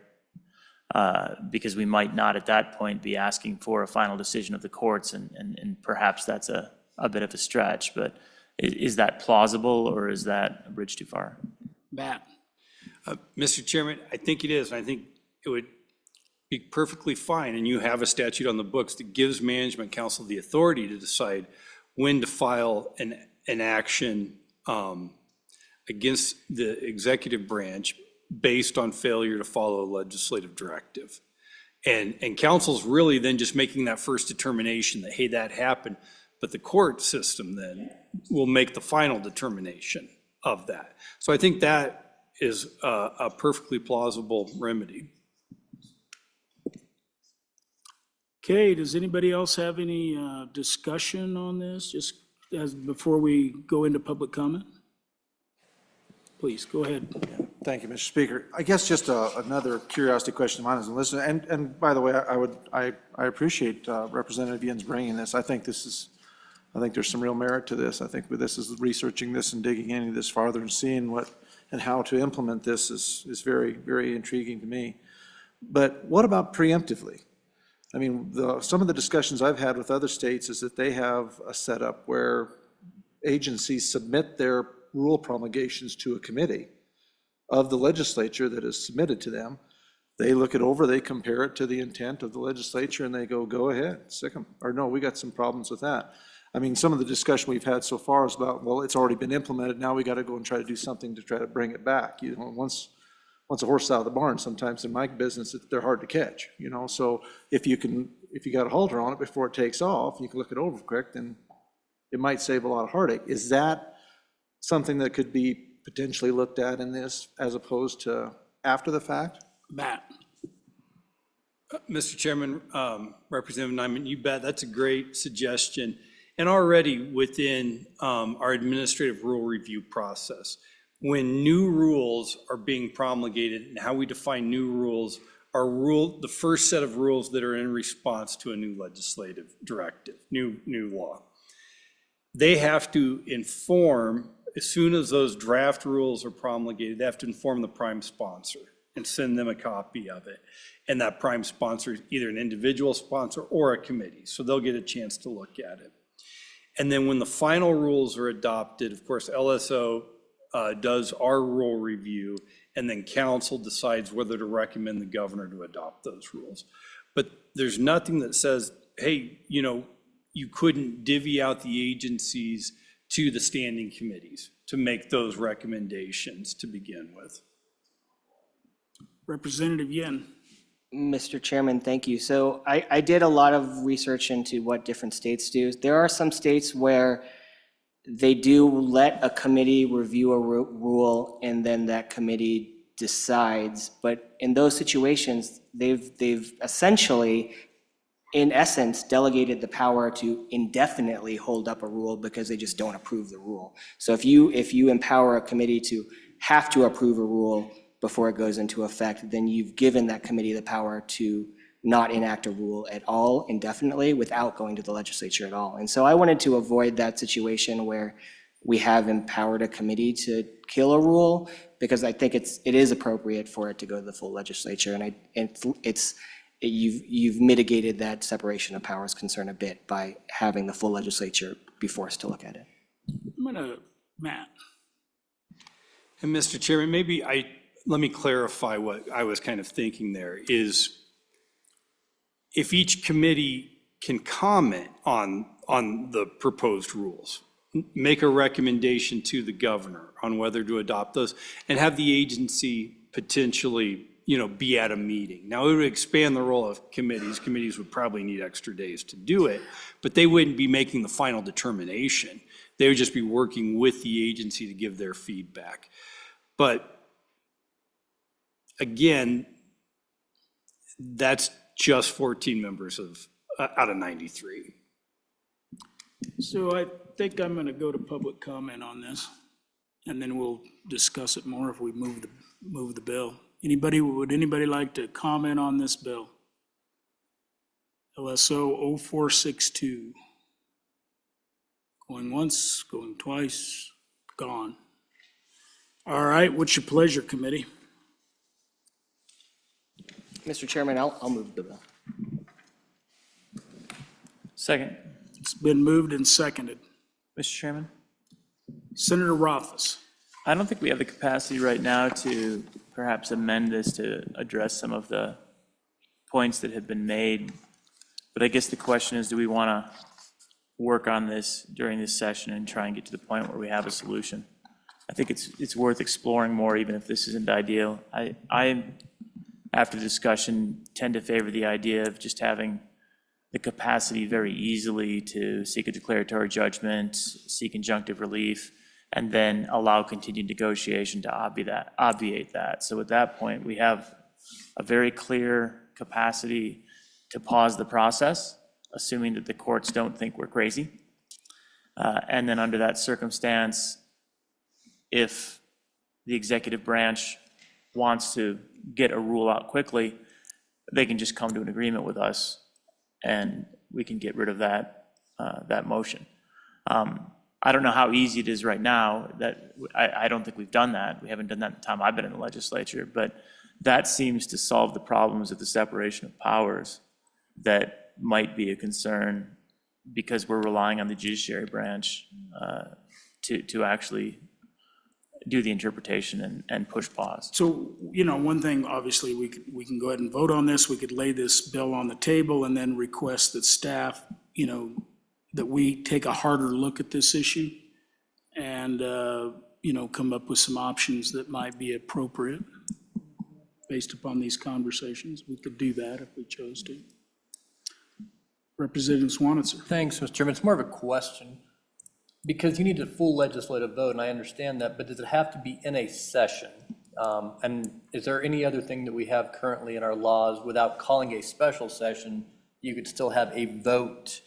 because we might not at that point be asking for a final decision of the courts, and perhaps that's a bit of a stretch, but is that plausible, or is that a bridge too far? Matt? Mr. Chairman, I think it is. I think it would be perfectly fine, and you have a statute on the books that gives Management Council the authority to decide when to file an action against the executive branch based on failure to follow a legislative directive. And council's really then just making that first determination that, hey, that happened, but the court system then will make the final determination of that. So I think that is a perfectly plausible remedy. Okay, does anybody else have any discussion on this, just as before we go into public comment? Please, go ahead. Thank you, Mr. Speaker. I guess just another curiosity question of mine as a listener, and by the way, I appreciate Representative Yin's bringing this. I think there's some real merit to this. I think with this is researching this and digging into this farther and seeing what and how to implement this is very, very intriguing to me. But what about preemptively? I mean, some of the discussions I've had with other states is that they have a setup where agencies submit their rule promulgations to a committee of the legislature that is submitted to them. They look it over, they compare it to the intent of the legislature, and they go ahead, sick them. Or no, we got some problems with that. I mean, some of the discussion we've had so far is about, well, it's already been implemented, now we got to go and try to do something to try to bring it back. You know, once a horse is out of the barn, sometimes in my business, they're hard to catch, you know? So if you got a halter on it before it takes off, you can look it over quick, then it might save a lot of heartache. Is that something that could be potentially looked at in this as opposed to after the fact? Matt? Mr. Chairman, Representative Nyman, you bet, that's a great suggestion. And already within our administrative rule review process, when new rules are being promulgated and how we define new rules, the first set of rules that are in response to a new legislative directive, new law. They have to inform, as soon as those draft rules are promulgated, they have to inform the prime sponsor and send them a copy of it. And that prime sponsor is either an individual sponsor or a committee, so they'll get a chance to look at it. And then when the final rules are adopted, of course, LSO does our rule review, and then council decides whether to recommend the governor to adopt those rules. But there's nothing that says, hey, you know, you couldn't divvy out the agencies to the standing committees to make those recommendations to begin with. Representative Yen. Mr. Chairman, thank you. So I did a lot of research into what different states do. There are some states where they do let a committee review a rule and then that committee decides. But in those situations, they've essentially, in essence, delegated the power to indefinitely hold up a rule because they just don't approve the rule. So if you empower a committee to have to approve a rule before it goes into effect, then you've given that committee the power to not enact a rule at all indefinitely without going to the legislature at all. And so I wanted to avoid that situation where we have empowered a committee to kill a rule, because I think it is appropriate for it to go to the full legislature. And you've mitigated that separation of powers concern a bit by having the full legislature be forced to look at it. Matt. And Mr. Chairman, let me clarify what I was kind of thinking there is, if each committee can comment on the proposed rules, make a recommendation to the governor on whether to adopt those, and have the agency potentially, you know, be at a meeting. Now, it would expand the role of committees. Committees would probably need extra days to do it, but they wouldn't be making the final determination. They would just be working with the agency to give their feedback. But again, that's just 14 members out of 93. So I think I'm going to go to public comment on this, and then we'll discuss it more if we move the bill. Would anybody like to comment on this bill? LSO 0462. Going once, going twice, gone. All right, what's your pleasure, committee? Mr. Chairman, I'll move the bill. Second. It's been moved and seconded. Mr. Chairman? Senator Rothfuss. I don't think we have the capacity right now to perhaps amend this to address some of the points that have been made. But I guess the question is, do we want to work on this during this session and try and get to the point where we have a solution? I think it's worth exploring more, even if this isn't ideal. I after discussion, tend to favor the idea of just having the capacity very easily to seek a declaratory judgment, seek injunctive relief, and then allow continued negotiation to obviate that. So at that point, we have a very clear capacity to pause the process, assuming that the courts don't think we're crazy. And then under that circumstance, if the executive branch wants to get a rule out quickly, they can just come to an agreement with us and we can get rid of that motion. I don't know how easy it is right now. That I don't think we've done that. We haven't done that in the time I've been in the legislature, but that seems to solve the problems of the separation of powers that might be a concern, because we're relying on the judiciary branch to actually do the interpretation and push pause. So, you know, one thing, obviously, we can go ahead and vote on this. We could lay this bill on the table and then request that staff, you know, that we take a harder look at this issue and, come up with some options that might be appropriate based upon these conversations. We could do that if we chose to. Representative Swanitzer. Thanks, Mr. Chairman. It's more of a question, because you need a full legislative vote, and I understand that, but does it have to be in a session? And is there any other thing that we have currently in our laws without calling a special session, you could still have a vote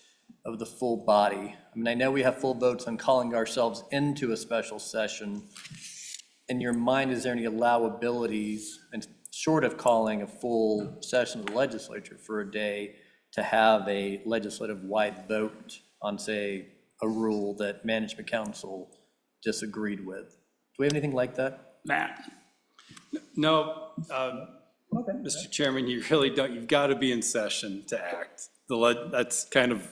of the full body? I mean, I know we have full votes on calling ourselves into a special session. In your mind, is there any allowabilities, and short of calling a full session of the legislature for a day, to have a legislative-wide vote on, say, a rule that management council disagreed with? Do we have anything like that? Matt. No, Mr. Chairman, you really don't, you've got to be in session to act. That's kind of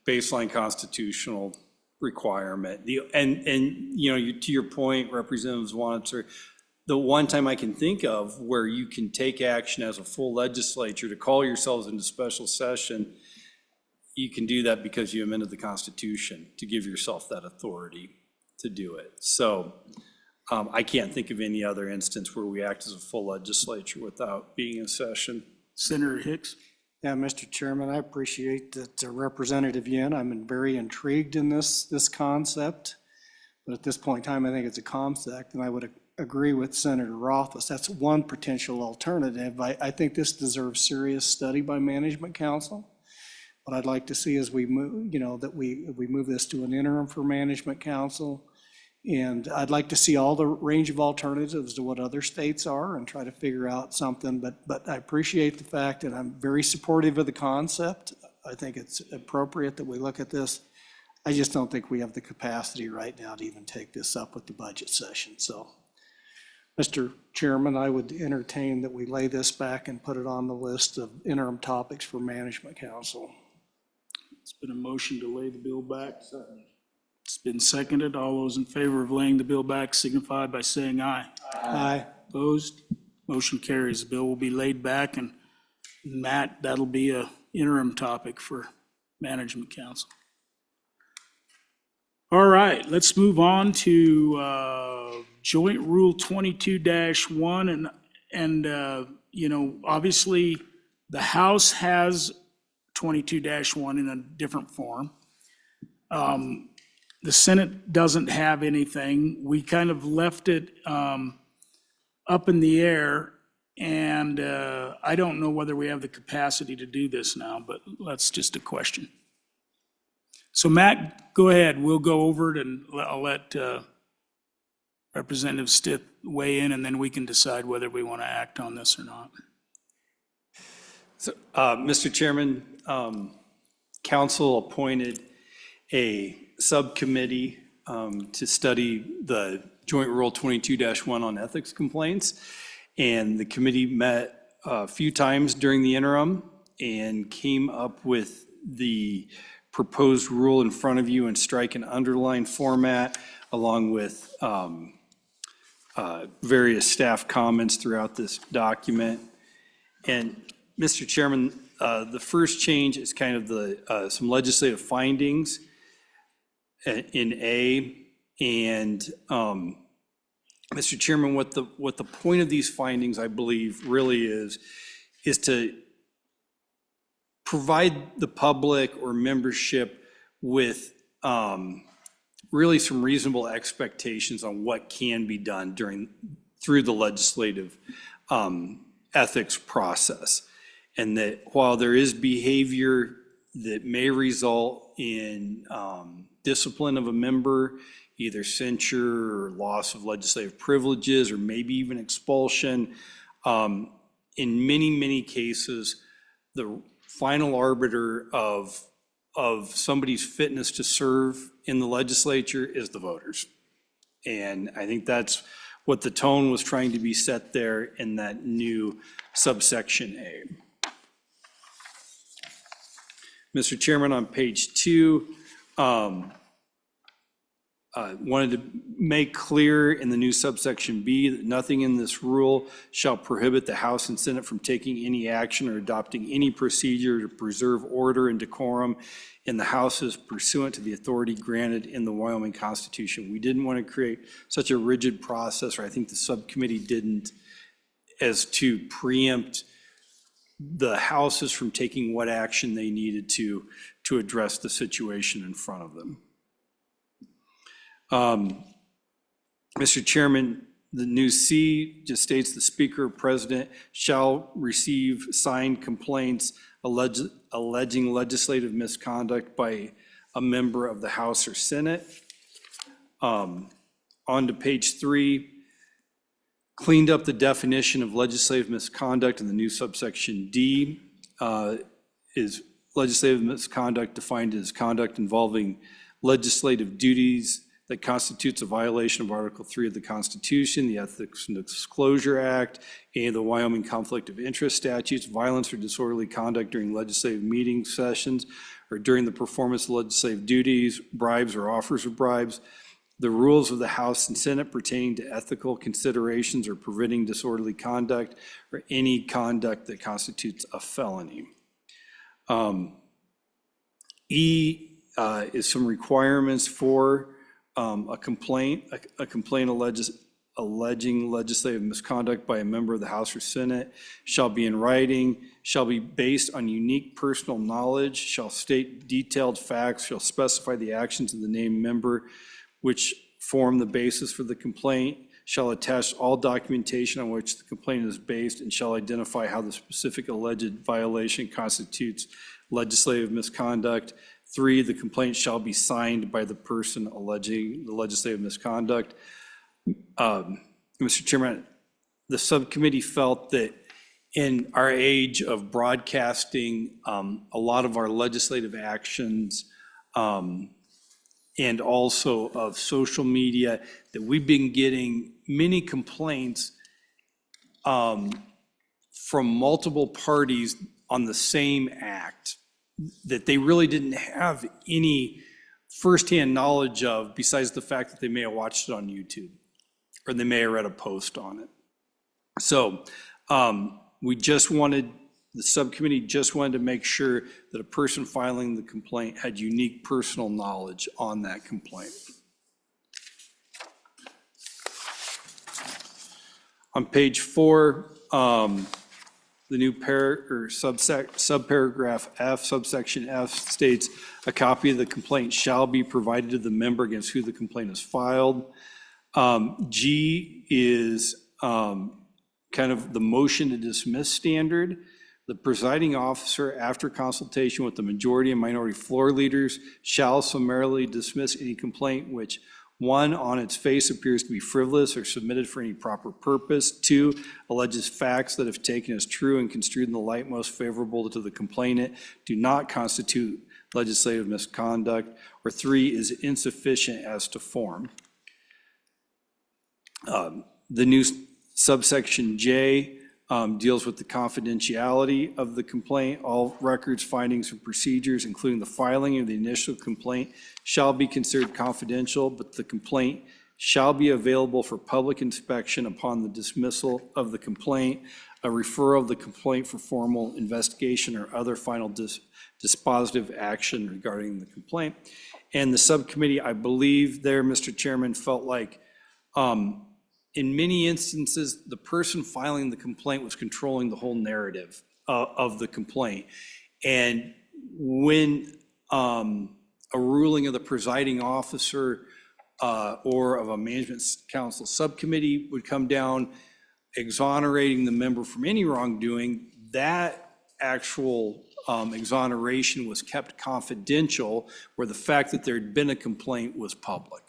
baseline constitutional requirement. To your point, Representative Swanitzer, the one time I can think of where you can take action as a full legislature to call yourselves into special session, you can do that because you amended the Constitution to give yourself that authority to do it. So I can't think of any other instance where we act as a full legislature without being in session. Senator Hicks. Yeah, Mr. Chairman, I appreciate that Representative Yin. I'm very intrigued in this concept. But at this point in time, I think it's a concept, and I would agree with Senator Rothfuss. That's one potential alternative. I think this deserves serious study by Management Council. What I'd like to see is we move, that we move this to an interim for Management Council. And I'd like to see all the range of alternatives to what other states are and try to figure out something. But I appreciate the fact, and I'm very supportive of the concept. I think it's appropriate that we look at this. I just don't think we have the capacity right now to even take this up with the budget session. So, Mr. Chairman, I would entertain that we lay this back and put it on the list of interim topics for Management Council. It's been a motion to lay the bill back. It's been seconded. All those in favor of laying the bill back signify by saying aye. Aye. Opposed? Motion carries. The bill will be laid back, and Matt, that'll be a interim topic for Management Council. All right, let's move on to Joint Rule 22-1, and obviously the House has 22-1 in a different form. The Senate doesn't have anything. We kind of left it up in the air, and I don't know whether we have the capacity to do this now, but that's just a question. So Matt, go ahead. We'll go over it, and I'll let Representative Stith weigh in, and then we can decide whether we want to act on this or not. So, Mr. Chairman, Council appointed a subcommittee to study the Joint Rule 22-1 on ethics complaints. And the committee met a few times during the interim and came up with the proposed rule in front of you in strike and underline format, along with various staff comments throughout this document. And Mr. Chairman, the first change is kind of the some legislative findings in A. And Mr. Chairman, what the point of these findings, I believe, really is to provide the public or membership with really some reasonable expectations on what can be done through the legislative ethics process. And that while there is behavior that may result in discipline of a member, either censure or loss of legislative privileges, or maybe even expulsion, in many cases, the final arbiter of somebody's fitness to serve in the legislature is the voters. And I think that's what the tone was trying to be set there in that new subsection A. Mr. Chairman, on page 2, wanted to make clear in the new subsection B that nothing in this rule shall prohibit the House and Senate from taking any action or adopting any procedure to preserve order and decorum in the houses pursuant to the authority granted in the Wyoming Constitution. We didn't want to create such a rigid process, or I think the subcommittee didn't, as to preempt the houses from taking what action they needed to address the situation in front of them. Mr. Chairman, the new C just states the Speaker or President shall receive signed complaints alleging legislative misconduct by a member of the House or Senate. On to page 3, cleaned up the definition of legislative misconduct in the new subsection D. Is legislative misconduct defined as conduct involving legislative duties that constitutes a violation of Article 3 of the Constitution, the Ethics and Disclosure Act, and the Wyoming Conflict of Interest Statutes, violence or disorderly conduct during legislative meeting sessions or during the performance of legislative duties, bribes or offers of bribes, the rules of the House and Senate pertaining to ethical considerations or preventing disorderly conduct, or any conduct that constitutes a felony. E is some requirements for a complaint alleging legislative misconduct by a member of the House or Senate shall be in writing, shall be based on unique personal knowledge, shall state detailed facts, shall specify the actions of the named member which form the basis for the complaint, shall attach all documentation on which the complaint is based, and shall identify how the specific alleged violation constitutes legislative misconduct. 3, the complaint shall be signed by the person alleging the legislative misconduct. Mr. Chairman, the subcommittee felt that in our age of broadcasting a lot of our legislative actions and also of social media, that we've been getting many complaints from multiple parties on the same act that they really didn't have any firsthand knowledge of, besides the fact that they may have watched it on YouTube or they may have read a post on it. So the subcommittee just wanted to make sure that a person filing the complaint had unique personal knowledge on that complaint. On page 4, the new subparagraph F, subsection F states, a copy of the complaint shall be provided to the member against who the complaint is filed. G is kind of the motion to dismiss standard. The presiding officer, after consultation with the majority and minority floor leaders, shall summarily dismiss any complaint which, 1, on its face appears to be frivolous or submitted for any proper purpose. 2, alleges facts that, if taken as true and construed in the light most favorable to the complainant, do not constitute legislative misconduct. Or 3, is insufficient as to form. The new subsection J deals with the confidentiality of the complaint. All records, findings, and procedures, including the filing of the initial complaint, shall be considered confidential, but the complaint shall be available for public inspection upon the dismissal of the complaint, a referral of the complaint for formal investigation or other final dispositive action regarding the complaint. And the subcommittee, I believe there, Mr. Chairman, felt like in many instances, the person filing the complaint was controlling the whole narrative of the complaint. And when a ruling of the presiding officer or of a management council subcommittee would come down exonerating the member from any wrongdoing, that actual exoneration was kept confidential, where the fact that there had been a complaint was public.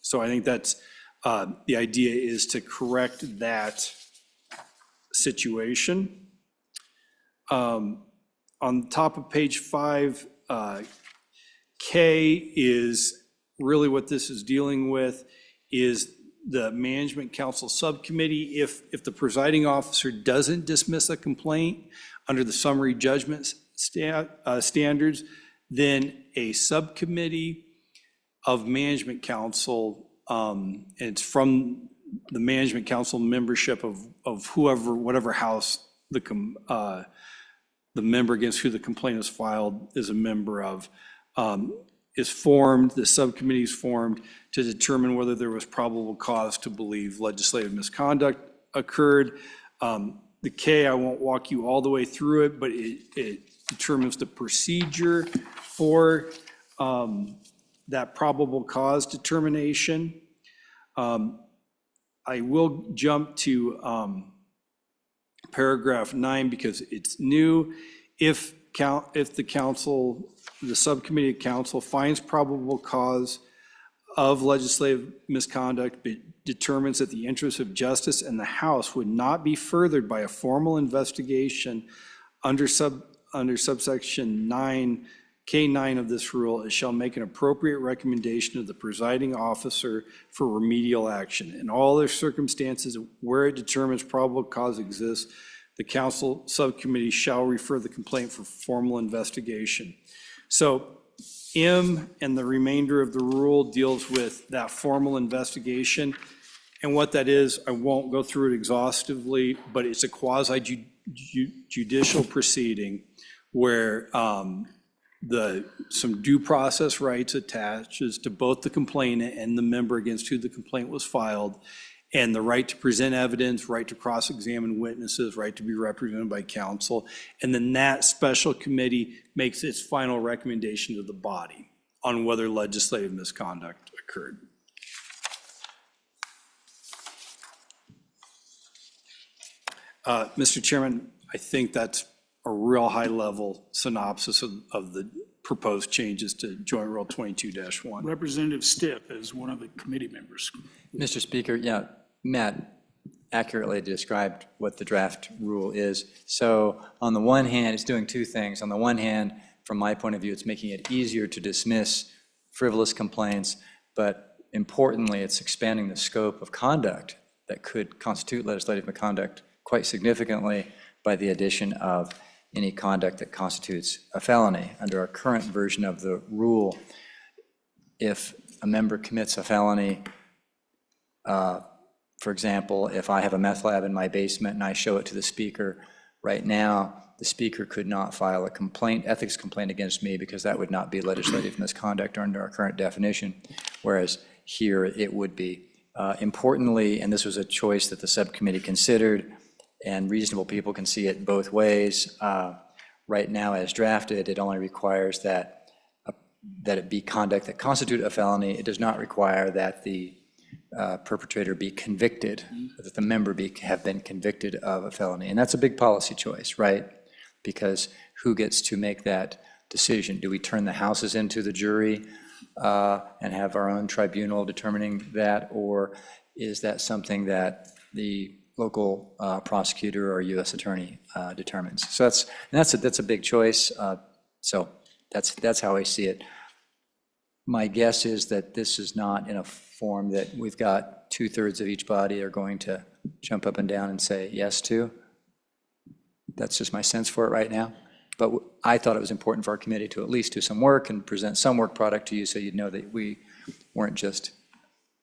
So I think that's the idea is to correct that situation. On top of page 5, K is really what this is dealing with, is the management council subcommittee. If the presiding officer doesn't dismiss a complaint under the summary judgment standards, then a subcommittee of management council, and it's from the management council membership of whoever, whatever house the member against who the complaint is filed is a member of, is formed, the subcommittee is formed to determine whether there was probable cause to believe legislative misconduct occurred. The K, I won't walk you all the way through it, but it determines the procedure for that probable cause determination. I will jump to paragraph 9 because it's new. If the council, the subcommittee of council finds probable cause of legislative misconduct, but determines that the interests of justice and the House would not be furthered by a formal investigation under subsection 9, K9 of this rule, it shall make an appropriate recommendation to the presiding officer for remedial action. In all other circumstances where it determines probable cause exists, the council subcommittee shall refer the complaint for formal investigation. So M and the remainder of the rule deals with that formal investigation. And what that is, I won't go through it exhaustively, but it's a quasi-judicial proceeding where some due process rights attaches to both the complainant and the member against who the complaint was filed, and the right to present evidence, right to cross-examine witnesses, right to be represented by counsel. And then that special committee makes its final recommendation to the body on whether legislative misconduct occurred. Mr. Chairman, I think that's a real high-level synopsis of the proposed changes to Joint Rule 22-1. Representative Stipp is one of the committee members. Mr. Speaker, yeah, Matt accurately described what the draft rule is. So on the one hand, it's doing two things. On the one hand, from my point of view, it's making it easier to dismiss frivolous complaints, but importantly, it's expanding the scope of conduct that could constitute legislative misconduct quite significantly by the addition of any conduct that constitutes a felony. Under our current version of the rule, if a member commits a felony, for example, if I have a meth lab in my basement and I show it to the speaker, right now, the speaker could not file a complaint, ethics complaint against me because that would not be legislative misconduct under our current definition, whereas here it would be. Importantly, and this was a choice that the subcommittee considered, and reasonable people can see it both ways. Right now, as drafted, it only requires that it be conduct that constitute a felony. It does not require that the perpetrator be convicted, that the member have been convicted of a felony. And that's a big policy choice, right? Because who gets to make that decision? Do we turn the houses into the jury and have our own tribunal determining that? Or is that something that the local prosecutor or U.S. attorney determines? So that's a big choice. So that's how I see it. My guess is that this is not in a form that we've got 2/3 of each body are going to jump up and down and say yes to. That's just my sense for it right now. But I thought it was important for our committee to at least do some work and present some work product to you so you'd know that we weren't just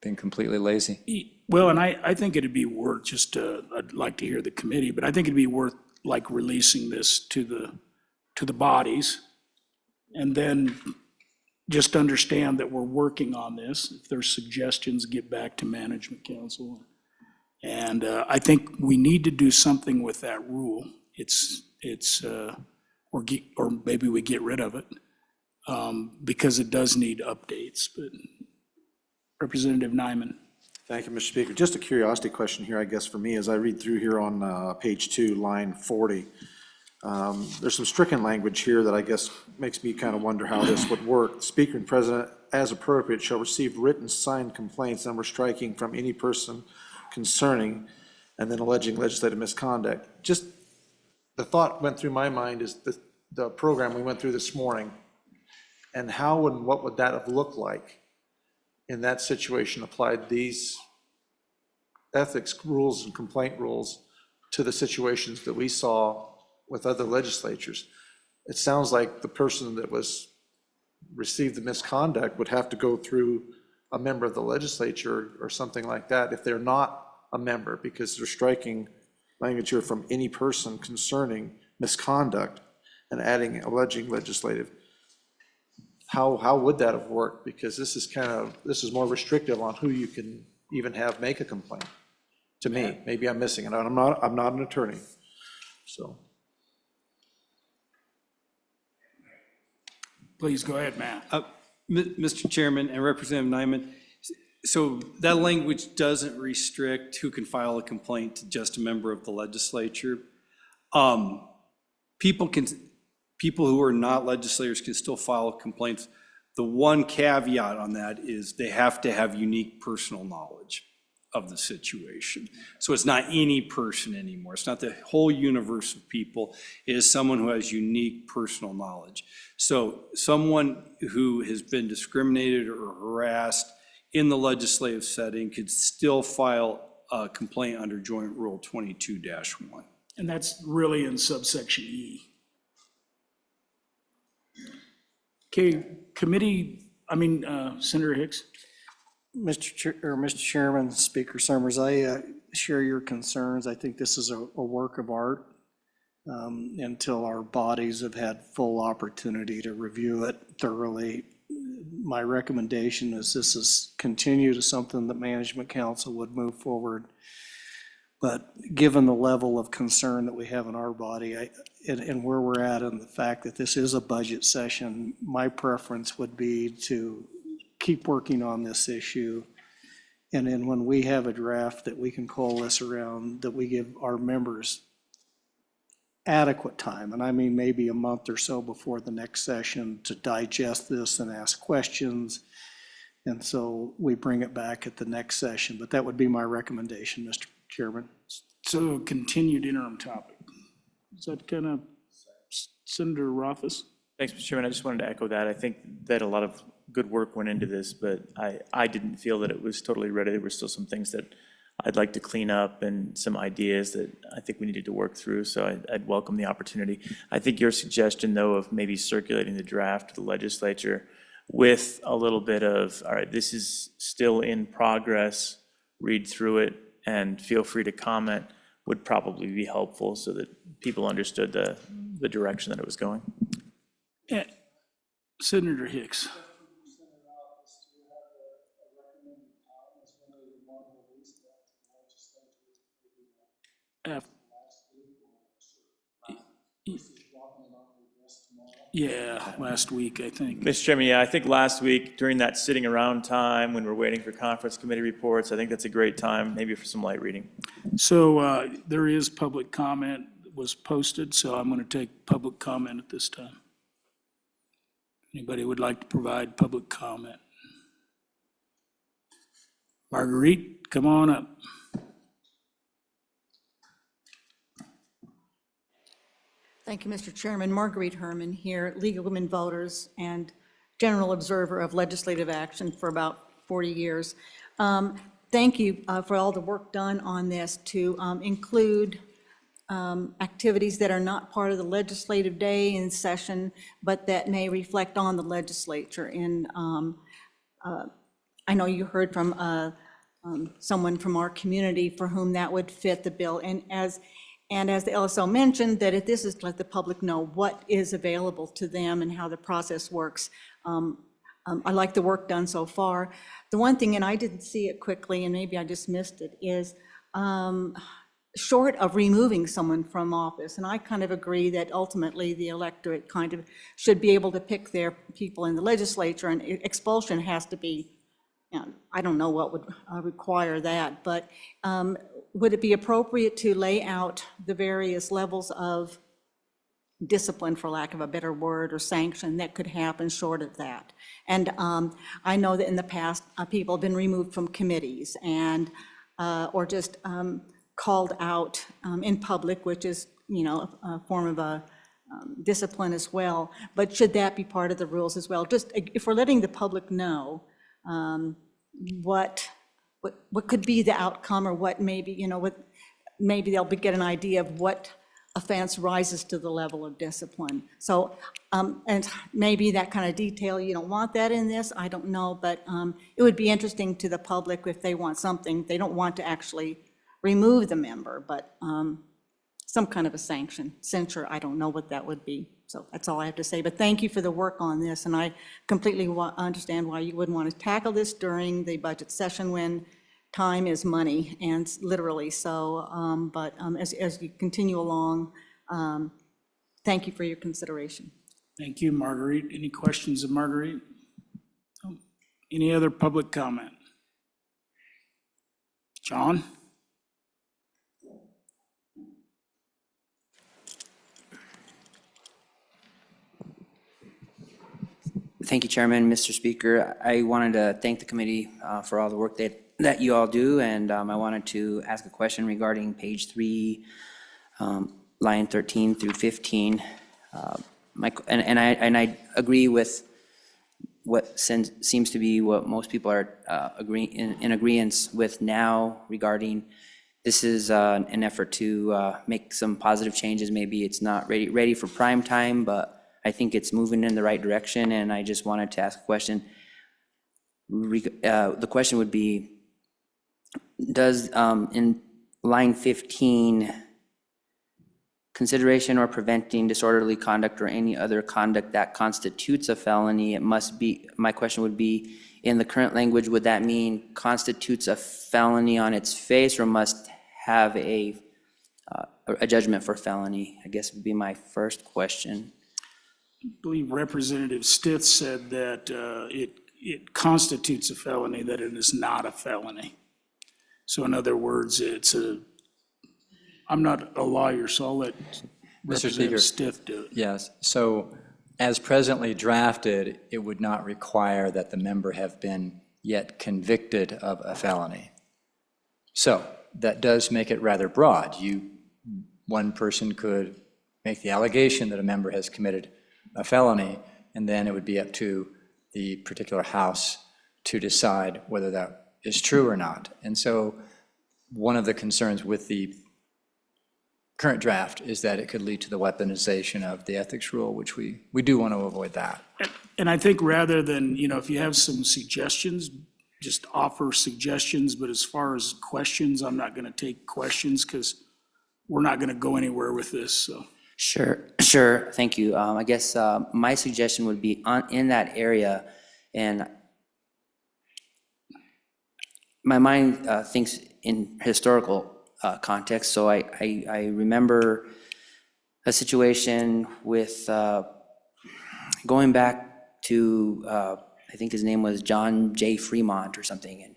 being completely lazy. Well, and I think it'd be worth I'd like to hear the committee, but I think it'd be worth like releasing this to the bodies and then just understand that we're working on this. If there's suggestions, get back to management council. And I think we need to do something with that rule. Or maybe we get rid of it because it does need updates. But Representative Nyman. Thank you, Mr. Speaker. Just a curiosity question here, I guess, for me, as I read through here on page 2, line 40. There's some stricken language here that I guess makes me kind of wonder how this would work. The Speaker and President, as appropriate, shall receive written signed complaints, and we're striking from any person concerning and then alleging legislative misconduct. Just the thought went through my mind is the program we went through this morning, and how and what would that have looked like in that situation, applied these ethics rules and complaint rules to the situations that we saw with other legislatures. It sounds like the person that was received the misconduct would have to go through a member of the legislature or something like that if they're not a member, because they're striking language here from any person concerning misconduct and adding alleging legislative. How would that have worked? Because this is more restrictive on who you can even have make a complaint, to me. Maybe I'm missing it. I'm not an attorney, so. Please go ahead, Matt. Mr. Chairman and Representative Nyman, so that language doesn't restrict who can file a complaint to just a member of the legislature. People who are not legislators can still file complaints. The one caveat on that is they have to have unique personal knowledge of the situation. So it's not any person anymore. It's not the whole universe of people. It is someone who has unique personal knowledge. So someone who has been discriminated or harassed in the legislative setting could still file a complaint under Joint Rule 22-1. And that's really in subsection E. Okay, Senator Hicks? Mr. Chairman, Speaker Summers, I share your concerns. I think this is a work of art until our bodies have had full opportunity to review it thoroughly. My recommendation is this is continue to something that Management Council would move forward. But given the level of concern that we have in our body and where we're at and the fact that this is a budget session, my preference would be to keep working on this issue. And then when we have a draft that we can coalesce around, that we give our members adequate time, and I mean maybe a month or so before the next session, to digest this and ask questions. And so we bring it back at the next session. But that would be my recommendation, Mr. Chairman. So continued interim topic. Is that kind of Senator Rothfuss? Thanks, Mr. Chairman. I just wanted to echo that. I think that a lot of good work went into this, but I didn't feel that it was totally ready. There were still some things that I'd like to clean up and some ideas that I think we needed to work through, so I'd welcome the opportunity. I think your suggestion, though, of maybe circulating the draft to the legislature with a little bit of, all right, this is still in progress, read through it, and feel free to comment, would probably be helpful so that people understood the direction that it was going. Yeah. Senator Hicks. Yeah, last week, I think. Mr. Chairman, yeah, I think last week during that sitting around time when we're waiting for conference committee reports, I think that's a great time, maybe for some light reading. So there is public comment that was posted, so I'm going to take public comment at this time. Anybody would like to provide public comment? Marguerite, come on up. Thank you, Mr. Chairman. Marguerite Herman here, League of Women Voters and general observer of legislative action for about 40 years. Thank you for all the work done on this to include activities that are not part of the legislative day in session, but that may reflect on the legislature. And I know you heard from someone from our community for whom that would fit the bill. And as the LSO mentioned, that this is to let the public know what is available to them and how the process works. I like the work done so far. The one thing, and I didn't see it quickly, and maybe I just missed it, is short of removing someone from office, and I kind of agree that ultimately the electorate kind of should be able to pick their people in the legislature, and expulsion has to be, I don't know what would require that, but would it be appropriate to lay out the various levels of discipline, for lack of a better word, or sanction that could happen short of that? And I know that in the past, people have been removed from committees and, or just called out in public, which is, a form of a discipline as well. But should that be part of the rules as well? Just if we're letting the public know what could be the outcome, or what maybe, what maybe they'll get an idea of what offense rises to the level of discipline. So, and maybe that kind of detail, you don't want that in this, I don't know, but it would be interesting to the public if they want something, they don't want to actually remove the member, but some kind of a censure, I don't know what that would be. So that's all I have to say, but thank you for the work on this, and I completely understand why you wouldn't want to tackle this during the budget session when time is money, and literally so, but as you continue along, thank you for your consideration. Thank you, Marguerite. Any questions of Marguerite? Any other public comment? John? Thank you, Chairman. Mr. Speaker, I wanted to thank the committee for all the work that you all do, and I wanted to ask a question regarding page 3, line 13 through 15. And I agree with what seems to be what most people are in agreement with now regarding this is an effort to make some positive changes. Maybe it's not ready for prime time, but I think it's moving in the right direction, and I just wanted to ask a question. The question would be, does in line 15, consideration or preventing disorderly conduct or any other conduct that constitutes a felony, it must be, my question would be, in the current language, would that mean constitutes a felony on its face or must have a judgment for felony? I guess would be my first question. I believe Representative Stith said that it constitutes a felony, that it is not a felony. So in other words, I'm not a lawyer, so I'll let Representative Stith do it. Yes, so as presently drafted, it would not require that the member have been yet convicted of a felony. So that does make it rather broad. One person could make the allegation that a member has committed a felony, and then it would be up to the particular House to decide whether that is true or not. And so one of the concerns with the current draft is that it could lead to the weaponization of the ethics rule, which we do want to avoid that. And I think rather than, if you have some suggestions, just offer suggestions, but as far as questions, I'm not going to take questions because we're not going to go anywhere with this, so. Sure, thank you. I guess my suggestion would be in that area, and my mind thinks in historical context, so I remember a situation with going back to, I think his name was John J. Fremont or something, and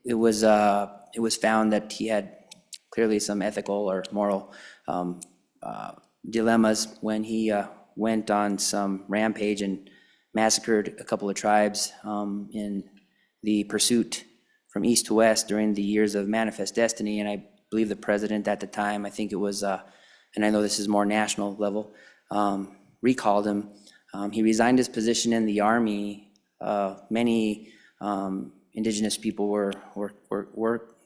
it was found that he had clearly some ethical or moral dilemmas when he went on some rampage and massacred a couple of tribes in the pursuit from east to west during the years of Manifest Destiny. And I believe the president at the time, I think it was, and I know this is more national level, recalled him. He resigned his position in the Army. Many indigenous people were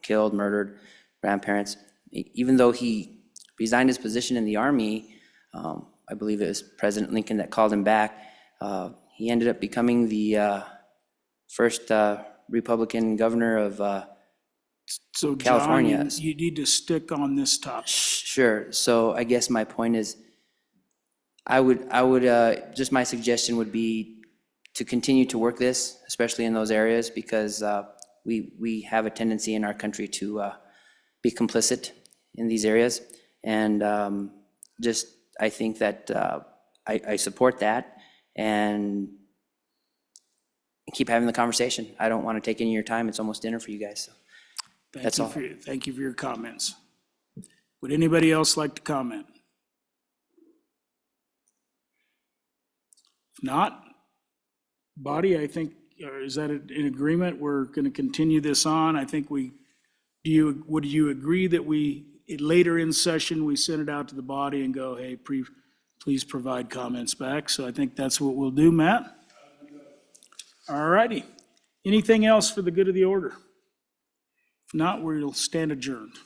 killed, murdered, grandparents. Even though he resigned his position in the Army, I believe it was President Lincoln that called him back. He ended up becoming the first Republican governor of California. So John, you need to stick on this topic. Sure. So I guess my point is, I would just my suggestion would be to continue to work this, especially in those areas, because we have a tendency in our country to be complicit in these areas. And I think that I support that and keep having the conversation. I don't want to take any of your time. It's almost dinner for you guys. So that's all. Thank you for your comments. Would anybody else like to comment? If not, body, I think, is that in agreement? We're going to continue this on. I think would you agree that later in session, we send it out to the body and go, hey, please provide comments back. So I think that's what we'll do, Matt. All righty. Anything else for the good of the order? If not, we'll stand adjourned.